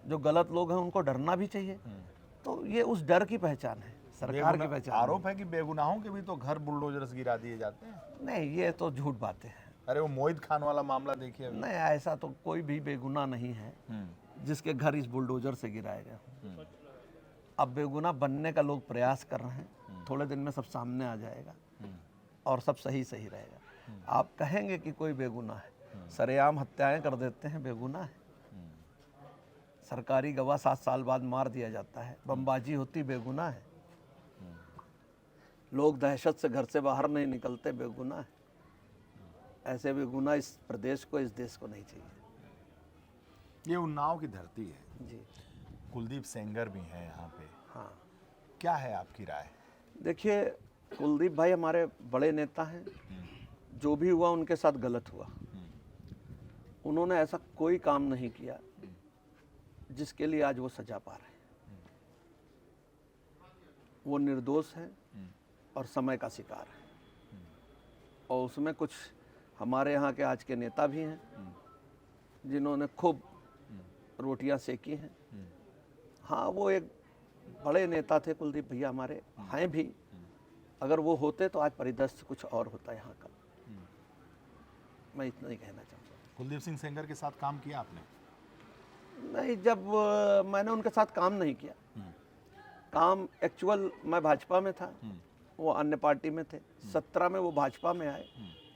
जो गलत लोग हैं उनको डरना भी चाहिए। तो ये उस डर की पहचान है, सरकार की पहचान आरोप है कि बेगुनाहों के भी तो घर बुलडोजर से गिरा दिए जाते हैं। नहीं। ये तो झूठ बातें हैं। अरे वो मोहित खान वाला मामला देखिए अभी। नहीं, ऐसा तो कोई भी बेगुनाह नहीं है जिसके घर इस बुलडोजर से गिराए गए। अब बेगुनाह बनने का लोग प्रयास कर रहे हैं, थोड़े दिन में सब सामने आ जाएगा और सब सही सही रहेगा। आप कहेंगे कि कोई बेगुनाह है, सरेआम हत्याएं कर देते हैं, बेगुनाह है। सरकारी गवाह 7 साल बाद मार दिया जाता है, बमबाजी होती, बेगुनाह है। लोग दहशत से घर से बाहर नहीं निकलते, बेगुनाह है। ऐसे बेगुनाह इस प्रदेश को, इस देश को नहीं चाहिए। ये उन्नाव की धरती है जी कुलदीप सेंगर भी हैं यहाँ पे। हाँ, क्या है आपकी राय? देखिए, कुलदीप भाई हमारे बड़े नेता हैं। जो भी हुआ उनके साथ गलत हुआ। उन्होंने ऐसा कोई काम नहीं किया जिसके लिए आज वो सजा पा रहे हैं। वो निर्दोष हैं और समय का शिकार है। और उसमें कुछ हमारे यहाँ के आज के नेता भी हैं जिन्होंने खूब रोटियां सेकी हैं। हाँ, वो एक बड़े नेता थे कुलदीप भैया हमारे, हैं भी। अगर वो होते तो आज परिदृश्य कुछ और होता यहाँ का। मैं इतना ही कहना चाहूँगा। कुलदीप सिंह सेंगर के साथ काम किया आपने? नहीं, जब मैंने उनके साथ काम नहीं किया, काम एक्चुअल मैं भाजपा में था, वो अन्य पार्टी में थे। 17 में वो भाजपा में आए,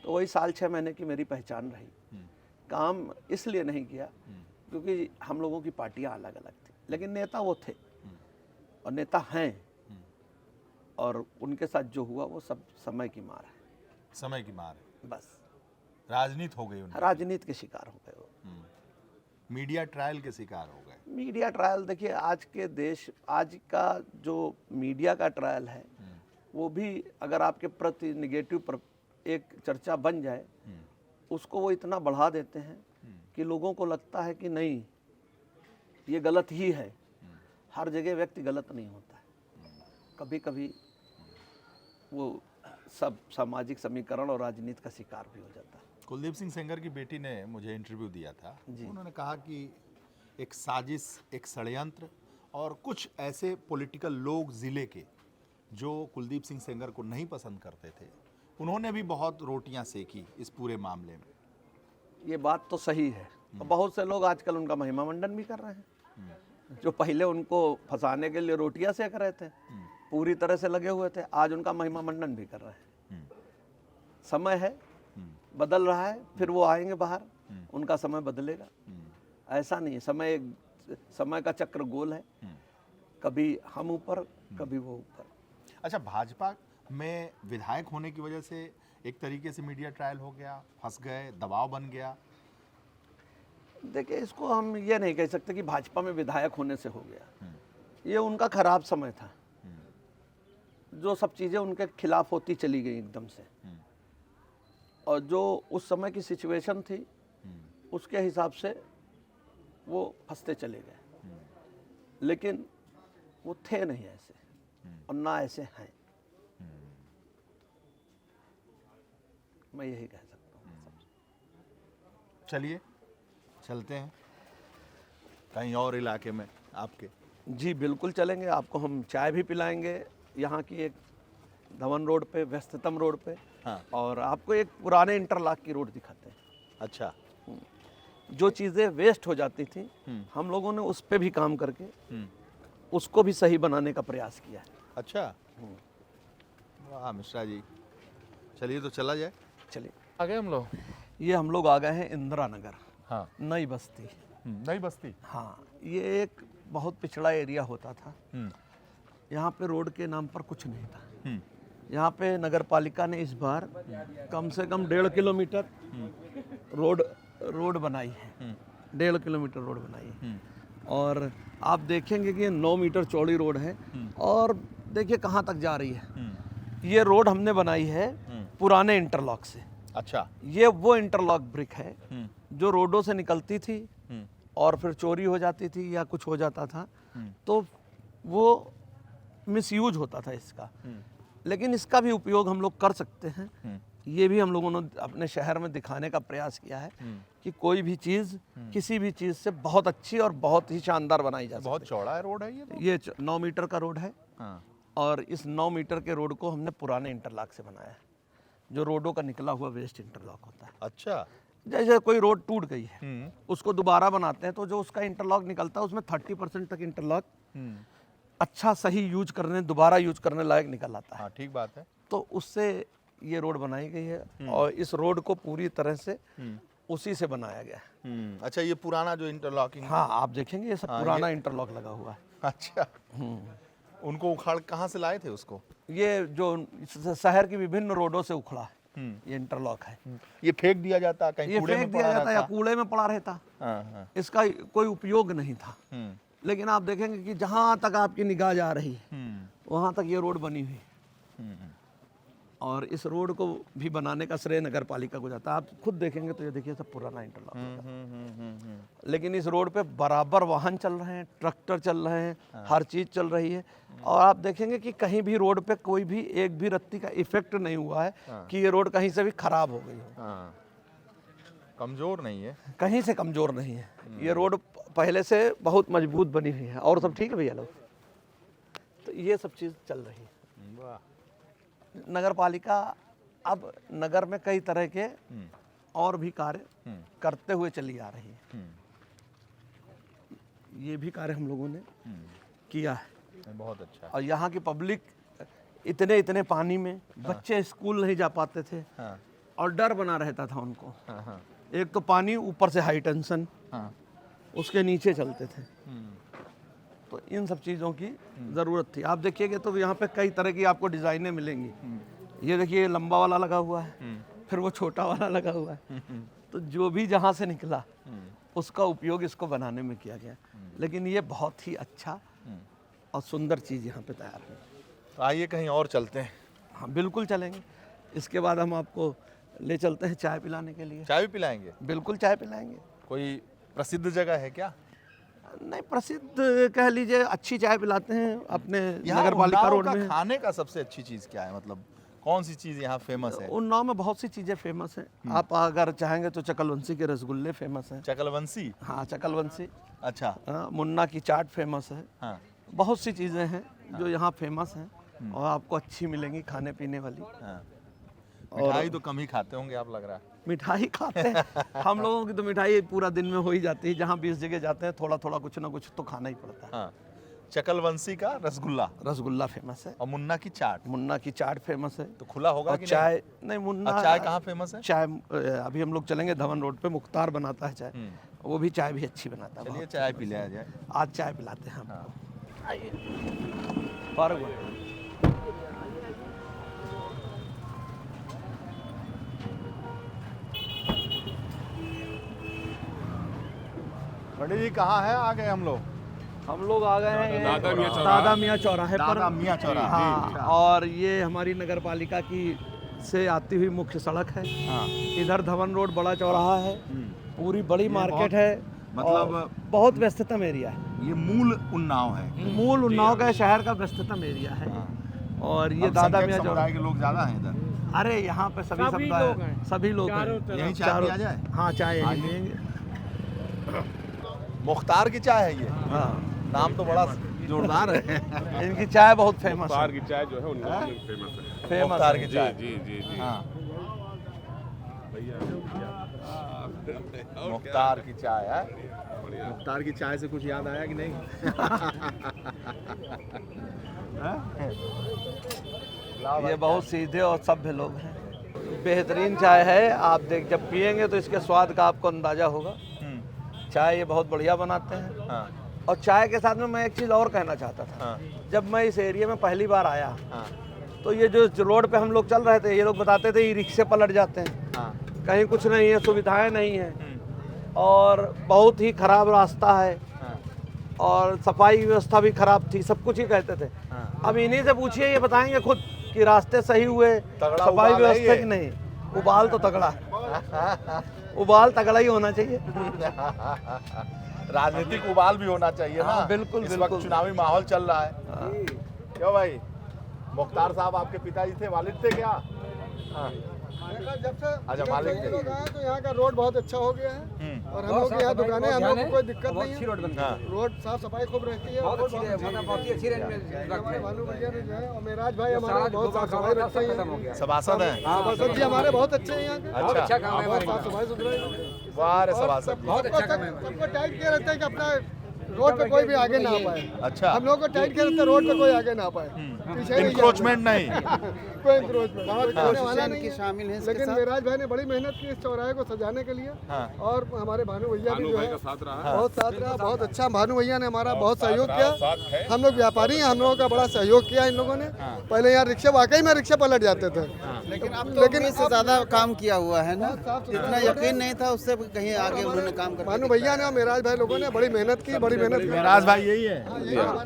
तो वही साल 6 महीने की मेरी पहचान रही। काम इसलिए नहीं किया क्योंकि हम लोगों की पार्टियां अलग अलग थी, लेकिन नेता वो थे और नेता हैं, और उनके साथ जो हुआ वो सब समय की मार है। समय की मार है, बस राजनीति हो गई उनकी। राजनीति के शिकार हो गए वो। मीडिया ट्रायल के शिकार हो गए। मीडिया ट्रायल देखिए, आज के देश, आज का जो मीडिया का ट्रायल है वो भी अगर आपके प्रति निगेटिव एक चर्चा बन जाए, उसको वो इतना बढ़ा देते हैं कि लोगों को लगता है कि नहीं, ये गलत ही है। हर जगह व्यक्ति गलत नहीं होता है, कभी कभी वो सब सामाजिक समीकरण और राजनीति का शिकार भी हो जाता है। कुलदीप सिंह सेंगर की बेटी ने मुझे इंटरव्यू दिया था, उन्होंने कहा कि एक साजिश, एक षड्यंत्र और कुछ ऐसे पॉलिटिकल लोग जिले के जो कुलदीप सिंह सेंगर को नहीं पसंद करते थे, उन्होंने भी बहुत रोटियां सेकी इस पूरे मामले में। ये बात तो सही है, और बहुत से लोग आजकल उनका महिमा मंडन भी कर रहे हैं। जो पहले उनको फंसाने के लिए रोटियां सेक रहे थे, पूरी तरह से लगे हुए थे, आज उनका महिमा मंडन भी कर रहे हैं। समय है, बदल रहा है, फिर वो आएंगे बाहर, उनका समय बदलेगा। ऐसा नहीं है, समय का चक्र गोल है, कभी हम ऊपर कभी वो ऊपर। अच्छा, भाजपा में विधायक होने की वजह से एक तरीके से मीडिया ट्रायल हो गया, फंस गए, दबाव बन गया। देखिए, इसको हम ये नहीं कह सकते कि भाजपा में विधायक होने से हो गया। ये उनका खराब समय था, जो सब चीज़ें उनके खिलाफ होती चली गई एकदम से, और जो उस समय की सिचुएशन थी उसके हिसाब से वो फंसते चले गए। लेकिन वो थे नहीं ऐसे, और ना ऐसे हैं। मैं यही कह सकता हूँ। चलिए, चलते हैं कहीं और इलाके में आपके। जी बिल्कुल चलेंगे, आपको हम चाय भी पिलाएंगे यहाँ की एक धवन रोड पे, व्यस्ततम रोड पे। हाँ। और आपको एक पुराने इंटरलॉक की रोड दिखाते हैं। अच्छा। जो चीज़ें वेस्ट हो जाती थी, हम लोगों ने उस पे भी काम करके उसको भी सही बनाने का प्रयास किया है। अच्छा, वाह मिश्रा जी। चलिए तो चला जाए। चलिए, आ गए हम लोग। ये हम लोग आ गए हैं इंदिरा नगर, हाँ, नई बस्ती। नई बस्ती। हाँ, ये एक बहुत पिछड़ा एरिया होता था। यहाँ पे रोड के नाम पर कुछ नहीं था। यहाँ पे नगर पालिका ने इस बार कम से कम 1.5 किलोमीटर रोड बनाई है। 1.5 किलोमीटर रोड बनाई है, और आप देखेंगे कि 9 मीटर चौड़ी रोड है, और देखिए कहाँ तक जा रही है। ये रोड हमने बनाई है पुराने इंटरलॉक से। अच्छा। ये वो इंटरलॉक ब्रिक है जो रोडों से निकलती थी और फिर चोरी हो जाती थी या कुछ हो जाता था, तो वो मिसयूज होता था इसका। लेकिन इसका भी उपयोग हम लोग कर सकते हैं। ये भी हम लोगों ने अपने शहर में दिखाने का प्रयास किया है कि कोई भी चीज़ किसी भी चीज़ से बहुत अच्छी और बहुत ही शानदार बनाई जा सकती है। बहुत चौड़ा है रोड है ये तो। ये 9 मीटर का रोड है। हाँ। और इस 9 मीटर के रोड को हमने पुराने इंटरलॉक से बनाया है, जो रोडों का निकला हुआ वेस्ट इंटरलॉक होता है। अच्छा। जैसे कोई रोड टूट गई है, उसको दोबारा बनाते हैं, तो जो उसका इंटरलॉक निकलता है उसमें 30% तक इंटरलॉक अच्छा सही यूज करने, दोबारा यूज करने लायक निकल आता है। हाँ, ठीक बात है। तो उससे ये रोड बनाई गई है, और इस रोड को पूरी तरह से उसी से बनाया गया है। अच्छा, ये पुराना जो इंटरलॉकिंग। हाँ, आप देखेंगे ये सब पुराना इंटरलॉक लगा हुआ है। अच्छा। उनको उखाड़ कहाँ से लाए थे उसको? ये जो शहर की विभिन्न रोडों से उखड़ा है, ये इंटरलॉक है। ये फेंक दिया जाता, कहीं ये कूड़े में फेंक दिया पड़ा जाता या रहता? कूड़े में पड़ा रहता। हाँ। इसका कोई उपयोग नहीं था। लेकिन आप देखेंगे कि जहाँ तक आपकी निगाह जा रही है वहाँ तक ये रोड बनी हुई है, और इस रोड को भी बनाने का श्रेय नगर पालिका को जाता है। आप खुद देखेंगे तो ये देखिए सब पुराना इंटरलॉक है। लेकिन इस रोड पे बराबर वाहन चल रहे हैं, ट्रैक्टर चल रहे हैं, हर चीज़ चल रही है, और आप देखेंगे कि कहीं भी रोड पे कोई भी एक भी रत्ती का इफेक्ट नहीं हुआ है कि ये रोड कहीं से भी खराब हो गई हो। हाँ। कमजोर नहीं है, कहीं से कमजोर नहीं है। ये रोड पहले से बहुत मजबूत बनी हुई है, और सब ठीक है भैया लोग। तो ये सब चीज़ चल रही है। वाह। नगर पालिका अब नगर में कई तरह के और भी कार्य करते हुए चली आ रही है। ये भी कार्य हम लोगों ने किया है। बहुत अच्छा। और यहाँ की पब्लिक इतने इतने पानी में बच्चे स्कूल नहीं जा पाते थे और डर बना रहता था उनको। एक तो पानी, ऊपर से हाई टेंशन, उसके नीचे चलते थे। तो इन सब चीज़ों की ज़रूरत थी। आप देखिएगा तो यहाँ पे कई तरह की आपको डिज़ाइनें मिलेंगी। ये देखिए लंबा वाला लगा हुआ है, फिर वो छोटा वाला लगा हुआ है। तो जो भी जहाँ से निकला उसका उपयोग इसको बनाने में किया गया। लेकिन ये बहुत ही अच्छा और सुंदर चीज़ यहाँ पे तैयार हुई। तो आइए कहीं और चलते हैं। हाँ बिल्कुल चलेंगे। इसके बाद हम आपको ले चलते हैं चाय पिलाने के लिए। चाय भी पिलाएंगे? बिल्कुल चाय पिलाएंगे। कोई प्रसिद्ध जगह है क्या? नहीं, प्रसिद्ध कह लीजिए, अच्छी चाय पिलाते हैं अपने यहाँ नगर पालिका उन्नाव रोड का में। खाने का सबसे अच्छी चीज़ क्या है? मतलब कौन सी चीज़ यहाँ फेमस है? उन्नाव में बहुत सी चीज़ें फेमस हैं। आप अगर चाहेंगे तो चकलवंशी के रसगुल्ले फेमस हैं। चकलवंशी? हाँ चकलवंशी। अच्छा। हाँ, मुन्ना की चाट फेमस है। हाँ। बहुत सी चीज़ें हैं जो यहाँ फेमस हैं और आपको अच्छी मिलेंगी खाने पीने वाली। हाँ। मिठाई तो कम ही खाते होंगे आप, लग रहा है। मिठाई खाते हैं हम लोगों की तो मिठाई पूरा दिन में हो ही जाती है। जहाँ 20 जगह जाते हैं थोड़ा थोड़ा कुछ ना कुछ तो खाना ही पड़ता है। हाँ। चकलवंशी का रसगुल्ला, रसगुल्ला फेमस है और मुन्ना की चाट। मुन्ना की चाट फेमस है। तो खुला होगा और कि चाय नहीं मुन्ना। और चाय कहाँ फेमस है? चाय अभी हम लोग चलेंगे धवन रोड पे, मुख्तार बनाता है चाय। वो भी चाय भी अच्छी बनाता है। चलिए बहुत। चाय पी लिया जाए। आज चाय पिलाते हैं हम। आइए फर्क है। पंडित जी कहाँ है? आ गए हम लोग। हम लोग आ गए हैं दादा मियाँ चौराहे। दादा मियाँ चौराहे। हाँ, और ये हमारी नगर पालिका की से आती हुई मुख्य सड़क है। हाँ। इधर धवन रोड बड़ा चौराहा है, पूरी बड़ी मार्केट है, मतलब और बहुत व्यस्ततम एरिया है। ये मूल उन्नाव है। मूल उन्नाव का शहर का व्यस्ततम एरिया है। और ये दादा मियाँ समुदाय के लोग ज्यादा हैं इधर। अरे यहाँ पे सभी समुदाय, सभी लोग हैं। यही चाय पिया जाए? हाँ चाय यहीं पियेंगे। मुख्तार की चाय है ये। हाँ नाम तो बड़ा जोरदार है। इनकी चाय बहुत फेमस है। की चाय जो है उन्नाव में फेमस है। फेमस मुख्तार है। की चाय। जी जी जी। हाँ। भैया मुख्तार की चाय है। मुख्तार की चाय से कुछ याद आया कि नहीं? ये बहुत सीधे और सभ्य लोग हैं। बेहतरीन चाय है। आप जब पियेंगे तो इसके स्वाद का आपको अंदाजा होगा। चाय ये बहुत बढ़िया बनाते हैं। हाँ। और चाय के साथ में मैं एक चीज़ और कहना चाहता था। हाँ। जब मैं इस एरिया में पहली बार आया, हाँ। तो ये जो रोड पे हम लोग चल रहे थे, ये लोग बताते थे ये रिक्शे पलट जाते हैं। हाँ। कहीं कुछ नहीं है, सुविधाएं नहीं हैं और बहुत ही खराब रास्ता है। हाँ। और सफाई व्यवस्था भी खराब थी, सब कुछ ही कहते थे। हाँ। अब इन्हीं से पूछिए, ये बताएंगे खुद कि रास्ते सही हुए, तगड़ा सफाई उबाल है व्यवस्था ये। की नहीं। उबाल तो तगड़ा है। उबाल तगड़ा ही होना चाहिए। राजनीतिक उबाल भी होना चाहिए ना। हाँ, बिल्कुल, इस बिल्कुल। वक्त चुनावी माहौल चल रहा है। क्यों भाई? मुख्तार साहब आपके पिताजी थे, वालिद थे क्या? हाँ। जब से अच्छा, मालिक थे। लोग आए तो यहाँ का रोड बहुत अच्छा हो गया है और हम लोग यहाँ दुकानें, हम लोग को कोई दिक्कत नहीं है। हाँ। रोड साफ सफाई खूब रहती है। बहुत अच्छी रेंज में हमारे भानु भैया ने जो है और मेराज भाई हमारे बहुत साफ सफाई रखते हैं। सभासद हैं? सभासद जी हमारे बहुत अच्छे हैं यहाँ के। अच्छा। बहुत साफ सफाई सुथराई। वाह रे सभासद जी। सबको टाइट किया रहता है कि अपना रोड पे कोई भी आगे ना आ पाए। अच्छा। हम लोग को टाइट किया रहता है, रोड पे कोई आगे ना आ पाए। पीछे नहीं इंक्रोचमेंट नहीं। कोई इंक्रोचमेंट वाला नहीं है। शामिल हैं। लेकिन मेराज भाई ने बड़ी मेहनत की इस चौराहे को सजाने के लिए। हाँ। और हमारे भानु भैया भी जो है साथ रहा। बहुत साथ रहा, बहुत अच्छा। भानु भैया ने हमारा बहुत सहयोग किया। हम लोग व्यापारी हैं, हम लोगों का बड़ा सहयोग किया इन लोगों ने। पहले यहाँ रिक्शे, वाकई में रिक्शे पलट जाते थे, लेकिन इससे ज्यादा काम किया हुआ है ना। इतना यकीन नहीं था, उससे कहीं आगे उन्होंने काम कर। भानु भैया ने और मेराज भाई लोगों ने बड़ी मेहनत की, बड़ी मेहनत की। मेराज भाई यही है।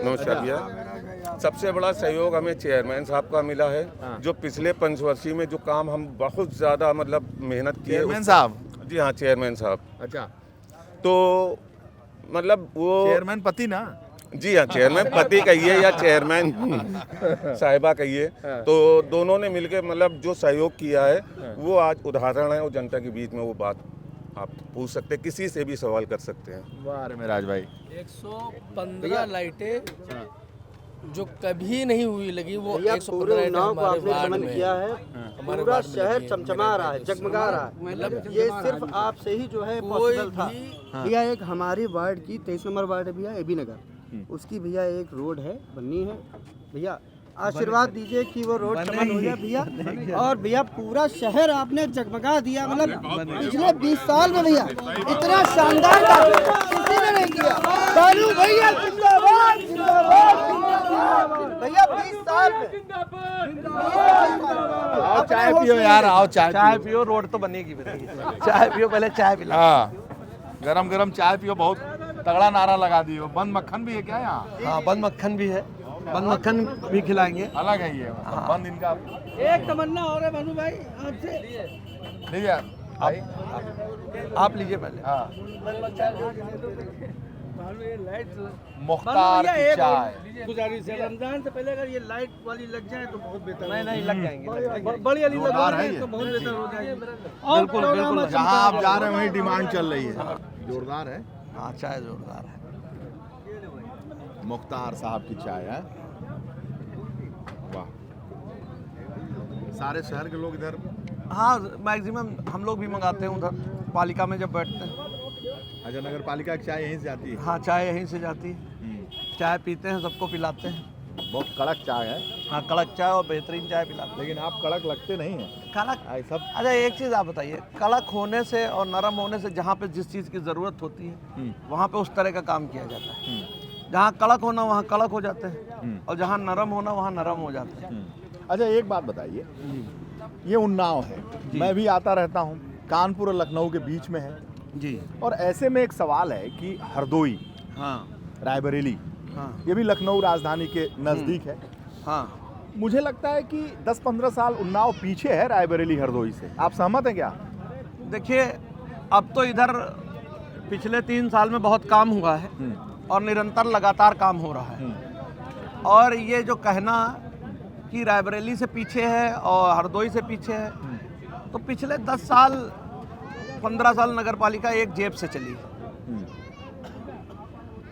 नमस्कार भैया। सबसे बड़ा सहयोग हमें चेयरमैन साहब का मिला है, जो पिछले पंचवर्षीय में जो काम हम बहुत ज़्यादा मतलब मेहनत किए। चेयरमैन साहब? जी हाँ, चेयरमैन साहब। अच्छा। तो मतलब वो चेयरमैन पति ना? जी हाँ, चेयरमैन पति कहिए या चेयरमैन साहिबा कहिए, तो दोनों ने मिलकर मतलब जो सहयोग किया है वो आज उदाहरण है और जनता के बीच में वो बात आप पूछ सकते हैं, किसी से भी सवाल कर सकते हैं। वाह रे मेराज भाई। 115 लाइटें जो कभी नहीं हुई लगी वो भैया 115 पूरे उन्नाव को हमारे आपने वार्ड दमन में किया है, हमारे पूरा वार्ड में शहर लगी है, चमचमा रहा है, जगमगा रहा है। मतलब ये सिर्फ आपसे ही जो है कोई पॉसिबल था। भी भैया एक हमारी वार्ड की 23 नंबर वार्ड है भैया, एबी नगर, उसकी भैया एक रोड है बननी है। भैया आशीर्वाद दीजिए कि वो रोड कमल हो जाए भैया। और भैया पूरा शहर आपने जगमगा दिया, मतलब पिछले 20 साल में भैया इतना शानदार काम किसी ने नहीं किया। बालू भैया जिंदाबाद जिंदाबाद जिंदाबाद। भैया 20 साल में आओ चाय पियो यार, आओ चाय पियो, रोड तो बनेगी चाय पियो, पहले चाय पिला। हाँ, गरम गरम चाय पियो। बहुत तगड़ा नारा लगा दियो। बंद मक्खन भी है क्या यहाँ? हाँ, बंद मक्खन भी है, बंद मक्खन भी खिलाएंगे। अलग है ये, मतलब बंद इनका। एक तमन्ना और है भानु भाई आपसे। लीजिए भाई, आप लीजिए पहले। हाँ, मुख्तार की चाय। गुजारिश है रमजान से पहले अगर ये लाइट वाली लग जाए तो बहुत बेहतर। नहीं लग जाएंगे। बड़ी वाली जोरदार है ये। तो बहुत बेहतर हो जाएगी। बिल्कुल बिल्कुल, जहाँ आप जा रहे हैं वहीं डिमांड चल रही है। जोरदार है। हाँ, चाय जोरदार है। मुख्तार साहब की चाय है। वाह, सारे शहर के लोग इधर। हाँ, मैक्सिमम हम लोग भी मंगाते हैं उधर पालिका में जब बैठते हैं। अच्छा, नगर पालिका की चाय यहीं से जाती है? हाँ, चाय यहीं से जाती है। चाय पीते हैं, सबको पिलाते हैं। बहुत कड़क चाय है। हाँ, कड़क चाय और बेहतरीन चाय पिलाते हैं। लेकिन आप कड़क लगते नहीं हैं। कड़क सब। अच्छा, एक चीज़ आप बताइए, कड़क होने से और नरम होने से जहाँ पे जिस चीज़ की ज़रूरत होती है वहाँ पे उस तरह का काम किया जाता है। जहाँ कड़क होना वहाँ कड़क हो जाते हैं, और जहाँ नरम होना वहाँ नरम हो जाते हैं। अच्छा, एक बात बताइए, ये उन्नाव है, मैं भी आता रहता हूँ, कानपुर और लखनऊ के बीच में है जी। और ऐसे में एक सवाल है कि हरदोई, हाँ, रायबरेली, हाँ, ये भी लखनऊ राजधानी के नज़दीक है। हाँ, मुझे लगता है कि 10-15 साल उन्नाव पीछे है रायबरेली हरदोई से। आप सहमत हैं क्या? देखिए, अब तो इधर पिछले 3 साल में बहुत काम हुआ है और निरंतर लगातार काम हो रहा है। और ये जो कहना कि रायबरेली से पीछे है और हरदोई से पीछे है, तो पिछले 10 साल 15 साल नगर पालिका एक जेब से चली है।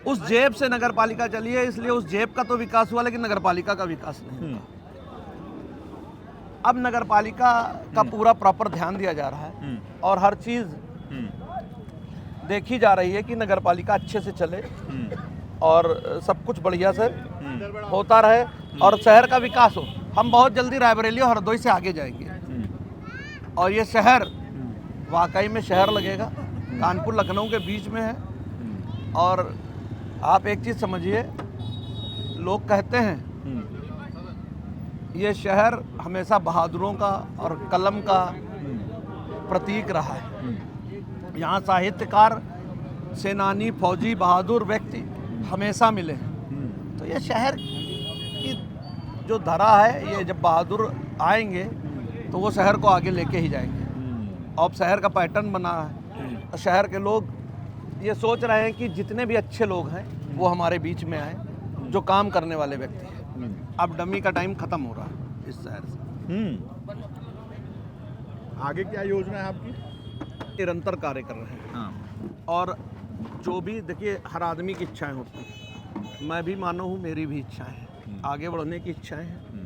उस जेब से नगर पालिका चली है, इसलिए उस जेब का तो विकास हुआ, लेकिन नगर पालिका का विकास नहीं हुआ। अब नगर पालिका का पूरा प्रॉपर ध्यान दिया जा रहा है और हर चीज़ देखी जा रही है कि नगर पालिका अच्छे से चले और सब कुछ बढ़िया से होता रहे और शहर का विकास हो। हम बहुत जल्दी रायबरेली और हरदोई से आगे जाएंगे और ये शहर वाकई में शहर लगेगा। कानपुर लखनऊ के बीच में है। और आप एक चीज़ समझिए, लोग कहते हैं ये शहर हमेशा बहादुरों का और कलम का प्रतीक रहा है। यहाँ साहित्यकार, सेनानी, फौजी, बहादुर व्यक्ति हमेशा मिले हैं। तो ये शहर की जो धरा है, ये जब बहादुर आएंगे तो वो शहर को आगे लेके ही जाएंगे। अब शहर का पैटर्न बना है और शहर के लोग ये सोच रहे हैं कि जितने भी अच्छे लोग हैं वो हमारे बीच में आए, जो काम करने वाले व्यक्ति हैं। अब डमी का टाइम खत्म हो रहा है इस शहर से। आगे क्या योजना है आपकी? निरंतर कार्य कर रहे हैं। और जो भी देखिए, हर आदमी की इच्छाएं होती हैं। मैं भी मानव हूँ, मेरी भी इच्छाएं हैं, आगे बढ़ने की इच्छाएं हैं।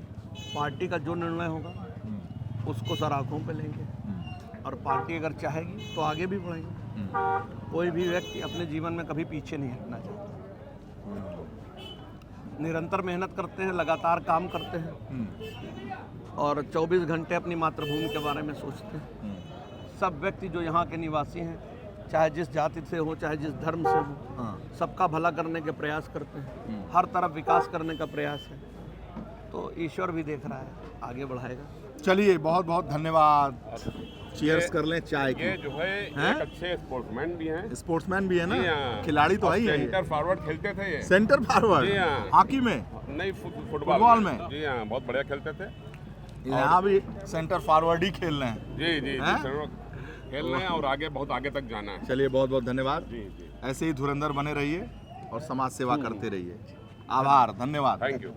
पार्टी का जो निर्णय होगा उसको सर आँखों पे लेंगे और पार्टी अगर चाहेगी तो आगे भी बढ़ेंगे। कोई भी व्यक्ति अपने जीवन में कभी पीछे नहीं हटना चाहता। निरंतर मेहनत करते हैं, लगातार काम करते हैं और 24 घंटे अपनी मातृभूमि के बारे में सोचते हैं। सब व्यक्ति जो यहाँ के निवासी हैं, चाहे जिस जाति से हो, चाहे जिस धर्म से हो, सबका भला करने के प्रयास करते हैं। हर तरफ विकास करने का प्रयास है। तो ईश्वर भी देख रहा है, आगे बढ़ाएगा। चलिए, बहुत बहुत धन्यवाद। चीयर्स कर लें चाय की। ये जो है एक अच्छे स्पोर्ट्समैन भी हैं। स्पोर्ट्समैन भी है ना, जी हाँ। खिलाड़ी तो है ही है। सेंटर फॉरवर्ड खेलते थे ये। Centre forward? जी हाँ। हॉकी में नहीं, फुटबॉल में? जी हाँ, बहुत बढ़िया खेलते थे। यहाँ भी सेंटर फॉरवर्ड ही खेल रहे हैं। जी जी, खेल रहे हैं और आगे बहुत आगे तक जाना है। चलिए, बहुत बहुत धन्यवाद। जी जी, ऐसे ही धुरंधर बने रहिए और समाज सेवा करते रहिए। आभार, धन्यवाद। Thank you.